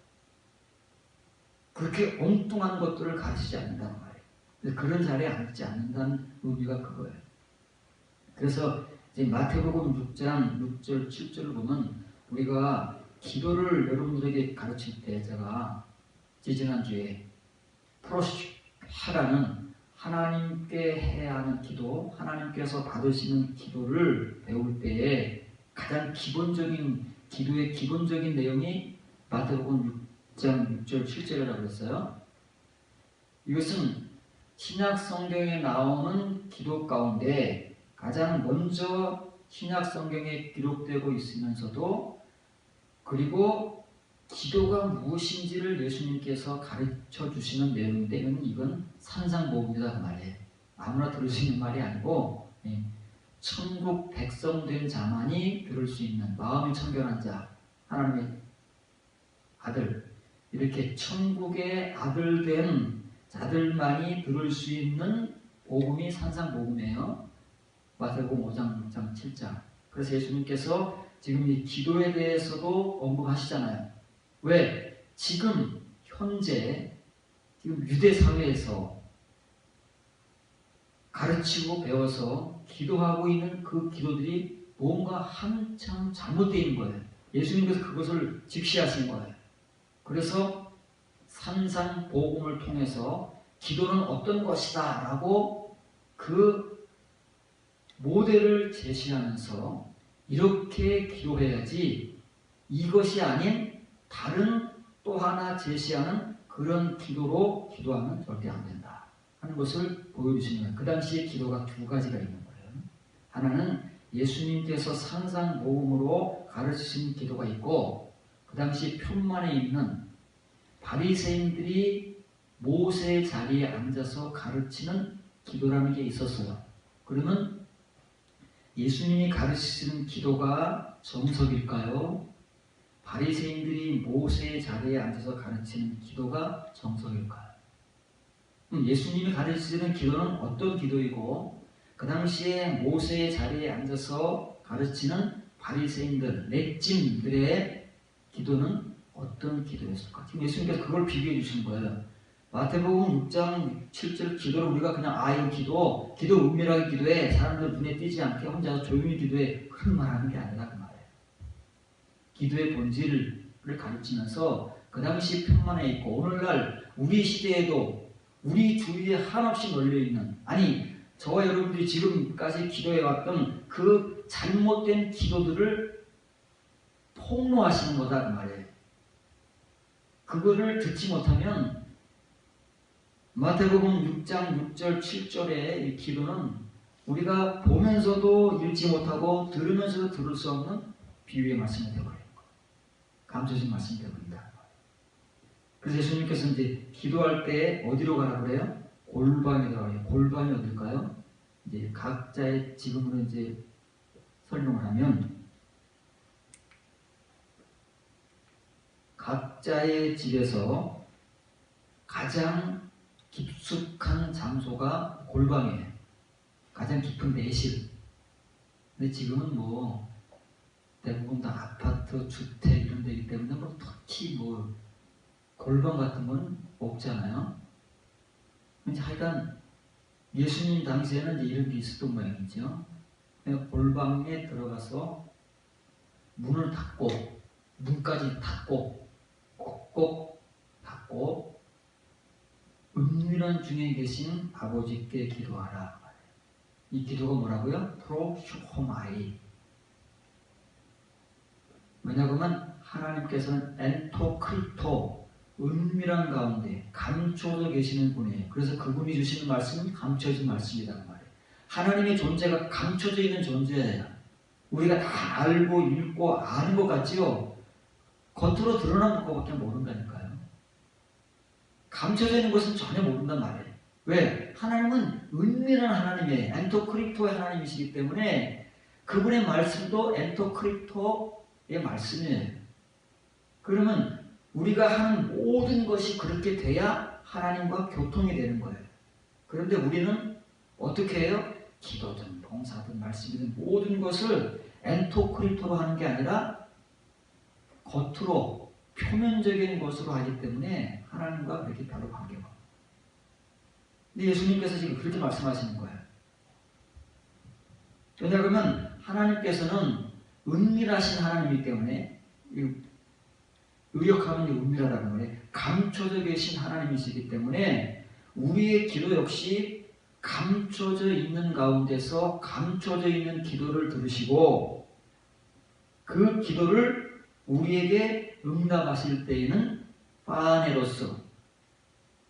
Speaker 1: 그렇게 엉뚱한 것들을 가르치지 않는다는 말이에요. 그런 자리에 앉지 않는다는 의미가 그거예요. 그래서 이제 마태복음 6장 6절 7절을 보면 우리가 기도를 여러분들에게 가르칠 때 제가 지난주에 프로시하라는 하나님께 해야 하는 기도, 하나님께서 받으시는 기도를 배울 때에 가장 기본적인 기도의 기본적인 내용이 마태복음 6장 6절 7절이라고 했어요. 이것은 신약 성경에 나오는 기도 가운데 가장 먼저 신약 성경에 기록되고 있으면서도 그리고 기도가 무엇인지를 예수님께서 가르쳐 주시는 내용인데 이건 산상복음이다 그 말이에요. 아무나 들을 수 있는 말이 아니고 천국 백성 된 자만이 들을 수 있는 마음이 청결한 자, 하나님의 아들, 이렇게 천국의 아들 된 자들만이 들을 수 있는 복음이 산상복음이에요. 마태복음 5장, 6장, 7장. 그래서 예수님께서 지금 이 기도에 대해서도 언급하시잖아요. 왜? 지금 현재 지금 유대 사회에서 가르치고 배워서 기도하고 있는 그 기도들이 뭔가 한참 잘못되어 있는 거예요. 예수님께서 그것을 직시하신 거예요. 그래서 산상복음을 통해서 기도는 어떤 것이다 라고 그 모델을 제시하면서 이렇게 기도해야지 이것이 아닌 다른 또 하나 제시하는 그런 기도로 기도하면 절대 안 된다 하는 것을 보여주시는 거예요. 그 당시에 기도가 두 가지가 있는 거예요. 하나는 예수님께서 산상복음으로 가르치신 기도가 있고, 그 당시 편만에 있는 바리새인들이 모세의 자리에 앉아서 가르치는 기도라는 게 있었어요. 그러면 예수님이 가르치시는 기도가 정석일까요? 바리새인들이 모세의 자리에 앉아서 가르치는 기도가 정석일까요? 그럼 예수님이 가르치시는 기도는 어떤 기도이고, 그 당시에 모세의 자리에 앉아서 가르치는 바리새인들, 렉짐들의 기도는 어떤 기도였을까? 지금 예수님께서 그걸 비교해 주신 거예요. 마태복음 6장 7절 기도를 우리가 그냥 이거 기도 은밀하게 기도해, 사람들 눈에 띄지 않게 혼자서 조용히 기도해, 그런 말하는 게 아니라 그 말이에요. 기도의 본질을 가르치면서 그 당시 편만에 있고 오늘날 우리 시대에도 우리 주위에 한없이 널려있는, 아니 저와 여러분들이 지금까지 기도해왔던 그 잘못된 기도들을 폭로하시는 거다 그 말이에요. 그거를 듣지 못하면 마태복음 6장 6절 7절의 이 기도는 우리가 보면서도 읽지 못하고 들으면서도 들을 수 없는 비유의 말씀이 되어버려요. 감춰진 말씀이 되어버린다. 그래서 예수님께서 이제 기도할 때 어디로 가라 그래요? 골방에 가요. 골방이 어딜까요? 이제 각자의 지금으로 이제 설명을 하면 각자의 집에서 가장 깊숙한 장소가 골방이에요. 가장 깊은 내실. 근데 지금은 뭐 대부분 다 아파트, 주택 이런 데이기 때문에 뭐 특히 뭐 골방 같은 건 없잖아요. 이제 하여간 예수님 당시에는 이제 이런 게 있었던 모양이죠. 골방에 들어가서 문을 닫고, 문까지 닫고, 꼭꼭 닫고, 은밀한 중에 계신 아버지께 기도하라. 이 기도가 뭐라고요? 프로슈호마이. 왜냐하면 하나님께서는 엔토크리토, 은밀한 가운데 감춰져 계시는 분이에요. 그래서 그분이 주시는 말씀은 감춰진 말씀이란 말이에요. 하나님의 존재가 감춰져 있는 존재예요. 우리가 다 알고 읽고 아는 것 같지요? 겉으로 드러난 것밖에 모른다니까요. 감춰져 있는 것은 전혀 모른단 말이에요. 왜? 하나님은 은밀한 하나님이에요. 엔토크리토의 하나님이시기 때문에 그분의 말씀도 엔토크리토의 말씀이에요. 그러면 우리가 하는 모든 것이 그렇게 돼야 하나님과 교통이 되는 거예요. 그런데 우리는 어떻게 해요? 기도든 봉사든 말씀이든 모든 것을 엔토크리토로 하는 게 아니라 겉으로 표면적인 것으로 하기 때문에 하나님과 그렇게 별로 관계가 없어요. 근데 예수님께서 지금 그렇게 말씀하시는 거예요. 왜냐하면 하나님께서는 은밀하신 하나님이기 때문에, 의역하면 은밀하다는 거예요. 감춰져 계신 하나님이시기 때문에 우리의 기도 역시 감춰져 있는 가운데서 감춰져 있는 기도를 들으시고 그 기도를 우리에게 응답하실 때에는 파네로서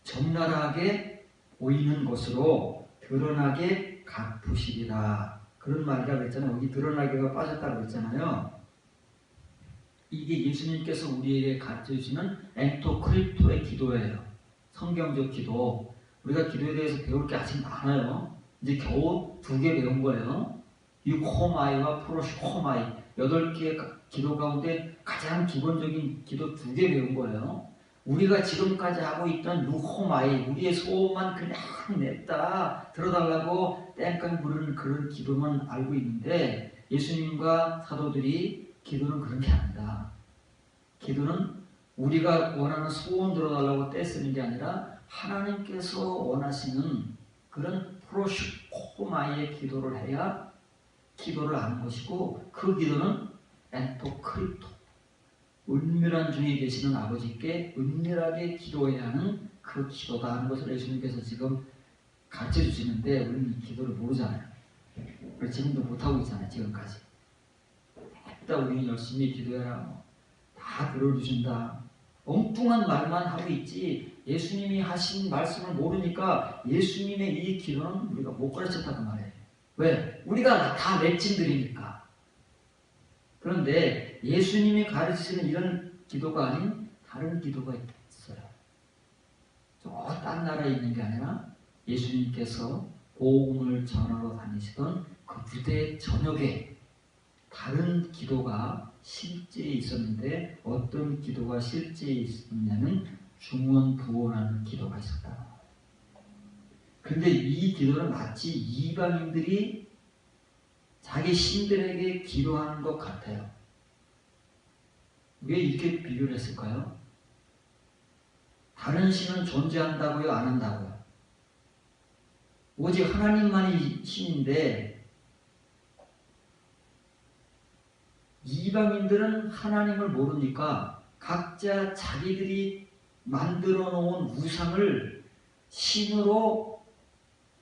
Speaker 1: 적나라하게 보이는 것으로 드러나게 갚으시리라. 그런 말이라고 그랬잖아요. 여기 드러나게가 빠졌다고 그랬잖아요. 이게 예수님께서 우리에게 가르쳐주시는 엔토크리토의 기도예요. 성경적 기도. 우리가 기도에 대해서 배울 게 아직 많아요. 이제 겨우 2개 배운 거예요. 유코마이와 프로시코마이. 8개의 기도 가운데 가장 기본적인 기도 2개 배운 거예요. 우리가 지금까지 하고 있던 루코마이, 우리의 소원만 그냥 냈다 들어달라고 땡깡 부르는 그런 기도만 알고 있는데, 예수님과 사도들이 기도는 그런 게 아니다. 기도는 우리가 원하는 소원 들어달라고 떼쓰는 게 아니라 하나님께서 원하시는 그런 프로슈코마이의 기도를 해야 기도를 하는 것이고, 그 기도는 엔토크리토, 은밀한 중에 계시는 아버지께 은밀하게 기도해야 하는 그 기도다 하는 것을 예수님께서 지금 가르쳐 주시는데 우리는 이 기도를 모르잖아요. 그래서 지금도 못하고 있잖아요. 지금까지. 일단 우리는 열심히 기도해라. 다 들어주신다. 엉뚱한 말만 하고 있지 예수님이 하신 말씀을 모르니까 예수님의 이 기도는 우리가 못 가르쳤다고 말해요. 왜? 우리가 다 맷진들이니까. 그런데 예수님이 가르치시는 이런 기도가 아닌 다른 기도가 있어요. 저 딴 나라에 있는 게 아니라 예수님께서 복음을 전하러 다니시던 그 유대 전역에 다른 기도가 실제 있었는데 어떤 기도가 실제 있었냐면 중언부언하는 기도가 있었다. 그런데 이 기도는 마치 이방인들이 자기 신들에게 기도하는 것 같아요. 왜 이렇게 비교를 했을까요? 다른 신은 존재한다고요? 안 한다고요? 오직 하나님만이 신인데 이방인들은 하나님을 모르니까 각자 자기들이 만들어 놓은 우상을 신으로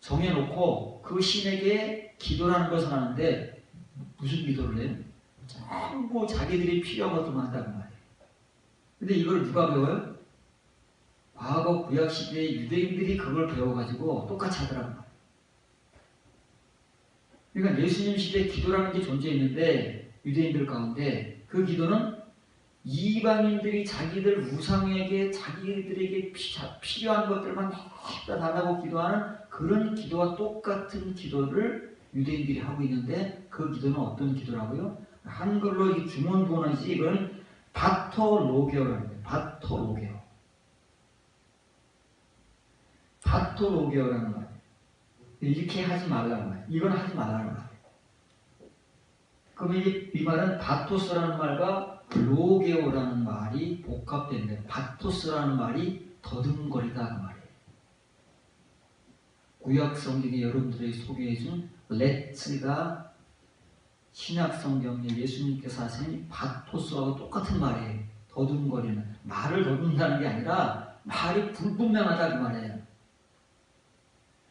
Speaker 1: 정해놓고 그 신에게 기도를 하는 것을 하는데 무슨 기도를 해요? 전부 자기들이 필요한 것들만 한다는 말이에요. 근데 이걸 누가 배워요? 과거 구약시대의 유대인들이 그걸 배워가지고 똑같이 하더라는 말이에요. 그러니까 예수님 시대에 기도라는 게 존재했는데 유대인들 가운데 그 기도는 이방인들이 자기들 우상에게 자기들에게 필요한 것들만 다 달라고 기도하는 그런 기도와 똑같은 기도를 유대인들이 하고 있는데 그 기도는 어떤 기도라고요? 한글로 이 중언부언이지 이건 바토로게오라는 거예요. 바토로게오. 바토로게오라는 거예요. 이렇게 하지 말라는 거예요. 이건 하지 말라는 거예요. 그럼 이 말은 바토스라는 말과 로게오라는 말이 복합된 거예요. 바토스라는 말이 더듬거리다 그 말이에요. 구약 성경에 여러분들이 소개해준 레츠가 신약 성경에 예수님께서 하신 바토스하고 똑같은 말이에요. 더듬거리는. 말을 더듬는다는 게 아니라 말이 불분명하다 그 말이에요.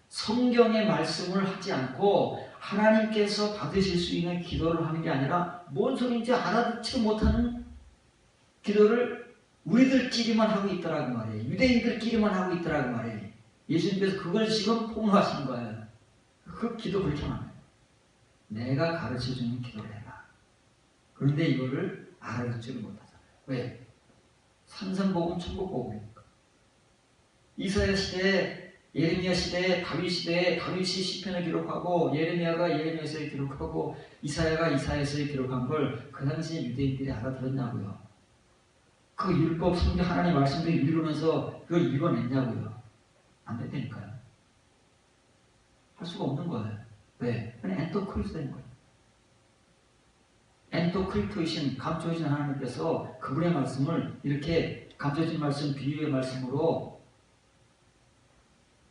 Speaker 1: 성경의 말씀을 하지 않고 하나님께서 받으실 수 있는 기도를 하는 게 아니라 뭔 소리인지 알아듣지 못하는 기도를 우리들끼리만 하고 있더라고 말이에요. 유대인들끼리만 하고 있더라고 말이에요. 예수님께서 그걸 지금 폭로하신 거예요. 그 기도 그렇게 말해요. 내가 가르쳐주는 기도를 해라. 그런데 이거를 알아듣지를 못하잖아요. 왜? 산상복음, 천국복음이니까. 이사야 시대에 예레미야 시대에 다윗 시대에 다윗이 시편을 기록하고 예레미야가 예레미야서에 기록하고 이사야가 이사야서에 기록한 걸 그 당시에 유대인들이 알아들었냐고요. 그 율법 성경 하나님 말씀들이 이루면서 그걸 읽어냈냐고요. 안 된다니까요. 할 수가 없는 거예요. 왜? 그냥 엔토크리스 된 거예요. 엔토크리토이신 감춰진 하나님께서 그분의 말씀을 이렇게 감춰진 말씀 비유의 말씀으로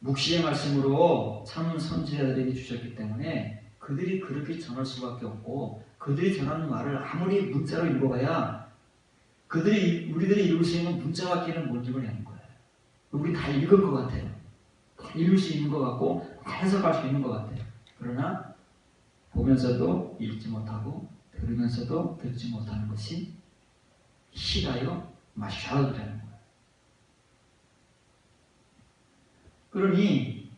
Speaker 1: 묵시의 말씀으로 참 선지자들에게 주셨기 때문에 그들이 그렇게 전할 수밖에 없고 그들이 전하는 말을 아무리 문자로 읽어봐야 우리들이 읽을 수 있는 문자밖에는 못 읽어내는 거예요. 우리 다 읽은 것 같아요. 다 읽을 수 있는 것 같고 다 해석할 수 있는 것 같아요. 그러나 보면서도 읽지 못하고 들으면서도 듣지 못하는 것이 시라요 마샤우드라는 거예요. 그러니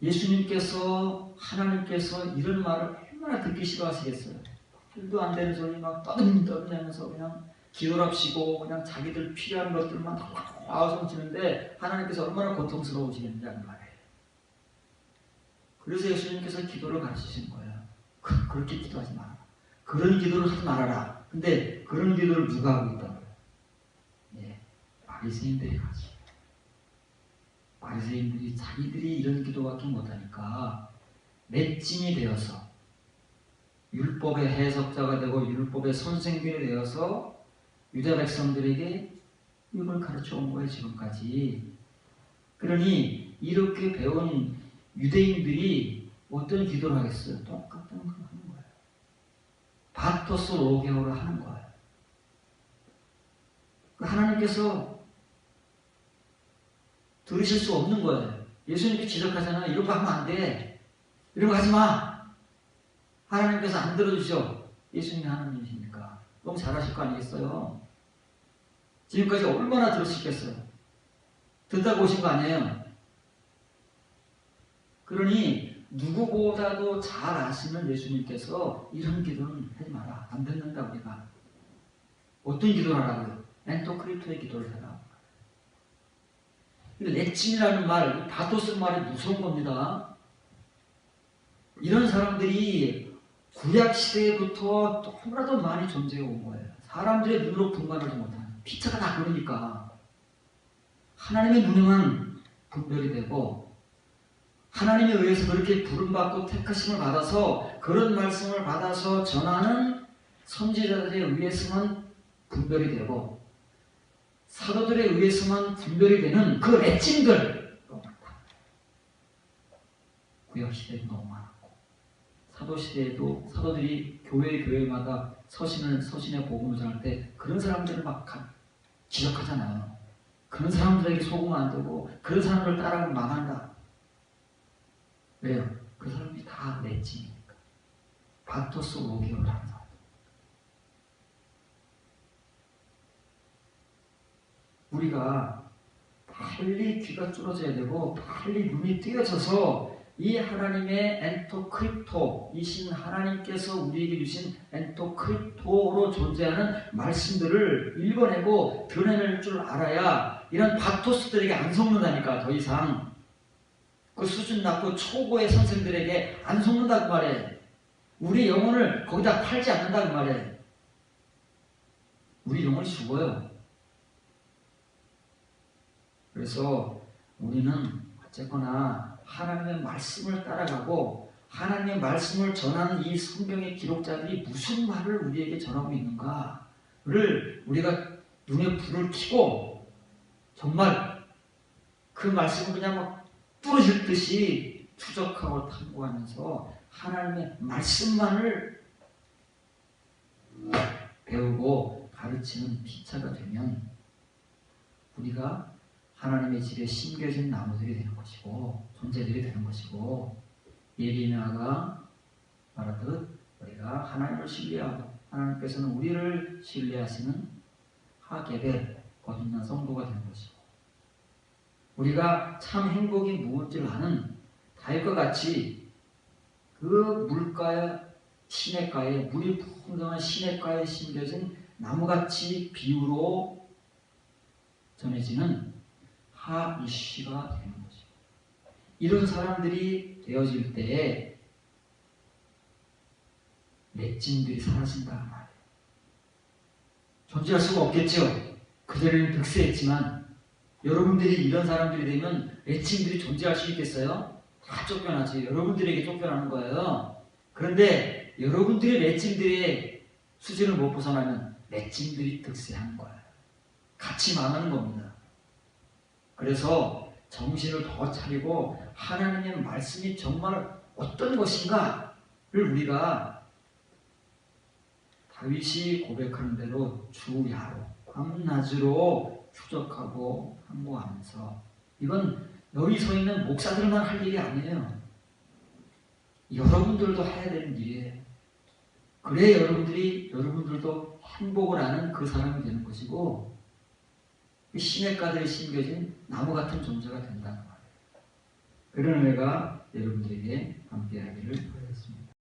Speaker 1: 예수님께서 하나님께서 이런 말을 얼마나 듣기 싫어하시겠어요. 말도 안 되는 소리 막 떠들면서 그냥 기도랍시고 그냥 자기들 필요한 것들만 와서 지는데 하나님께서 얼마나 고통스러우시겠는지 하는 말이에요. 그래서 예수님께서 기도를 가르치신 거예요. 그렇게 기도하지 마라. 그런 기도를 하지 말아라. 근데 그런 기도를 누가 하고 있다고요? 예, 바리새인들이 하죠. 바리새인들이 자기들이 이런 기도밖에 못하니까 맷짐이 되어서 율법의 해석자가 되고 율법의 선생들이 되어서 유다 백성들에게 이걸 가르쳐 온 거예요. 지금까지. 그러니 이렇게 배운 유대인들이 어떤 기도를 하겠어요? 똑같은 걸 하는 거예요. 바토스 로게오를 하는 거예요. 하나님께서 들으실 수 없는 거예요. 예수님께 지적하잖아요. 이런 거 하면 안 돼. 이런 거 하지 마. 하나님께서 안 들어주셔. 예수님이 하나님이십니까? 너무 잘하실 거 아니겠어요? 지금까지 얼마나 들으시겠어요? 듣다가 오신 거 아니에요? 그러니 누구보다도 잘 아시는 예수님께서 이런 기도는 하지 마라. 안 듣는다 우리가. 어떤 기도를 하라고요? 엔토크리토의 기도를 해라. 레침이라는 말, 바토스 말이 무서운 겁니다. 이런 사람들이 구약시대부터 너무나도 많이 존재해 온 거예요. 사람들의 눈으로 분간하지 못하는 피차가 다 그러니까 하나님의 눈에만 분별이 되고 하나님에 의해서 그렇게 부름받고 택하심을 받아서 그런 말씀을 받아서 전하는 선지자들에 의해서만 분별이 되고 사도들에 의해서만 분별이 되는 그 레침들 구약시대도 너무 많았고 사도시대에도 사도들이 교회마다 서신의 복음을 전할 때 그런 사람들을 막 지적하잖아요. 그런 사람들에게 속으면 안 되고 그런 사람들 따라가면 망한다. 왜요? 그 사람들이 다 레침이니까. 바토스 로기오를 하는 사람. 우리가 빨리 귀가 뚫어져야 되고 빨리 눈이 띄어져서 이 하나님의 엔토크리토이신 하나님께서 우리에게 주신 엔토크리토로 존재하는 말씀들을 읽어내고 드러낼 줄 알아야 이런 바토스들에게 안 속는다니까. 더 이상 그 수준 낮고 초보의 선생들에게 안 속는다고 말해. 우리 영혼을 거기다 팔지 않는다고 말해. 우리 영혼이 죽어요. 그래서 우리는 어쨌거나 하나님의 말씀을 따라가고 하나님의 말씀을 전하는 이 성경의 기록자들이 무슨 말을 우리에게 전하고 있는가를 우리가 눈에 불을 켜고 정말 그 말씀을 그냥 막 부러질 듯이 추적하고 탐구하면서 하나님의 말씀만을 배우고 가르치는 피차가 되면 우리가 하나님의 집에 심겨진 나무들이 되는 것이고 존재들이 되는 것이고 예레미야가 말하듯 우리가 하나님을 신뢰하고 하나님께서는 우리를 신뢰하시는 하게벨 거듭난 성도가 되는 것이고 우리가 참 행복이 무엇인지를 아는 다윗과 같이 그 물가에 시냇가에 물이 풍성한 시냇가에 심겨진 나무같이 비유로 전해지는 하이쉬가 되는 것이죠. 이런 사람들이 되어질 때에 레침들이 사라진다는 말이에요. 존재할 수가 없겠죠. 그들은 득세했지만 여러분들이 이런 사람들이 되면 레침들이 존재할 수 있겠어요? 다 쫓겨나지. 여러분들에게 쫓겨나는 거예요. 그런데 여러분들이 레침들의 수준을 못 벗어나면 레침들이 득세하는 거예요. 같이 망하는 겁니다. 그래서 정신을 더 차리고 하나님의 말씀이 정말 어떤 것인가를 우리가 다윗이 고백하는 대로 주야로 밤낮으로 추적하고 탐구하면서 이건 여기 서 있는 목사들만 할 일이 아니에요. 여러분들도 해야 되는 일이에요. 그래야 여러분들도 행복을 아는 그 사람이 되는 것이고 시냇가들에 심겨진 나무 같은 존재가 된다는 말이에요. 그런 은혜가 여러분들에게 함께하기를 바라겠습니다.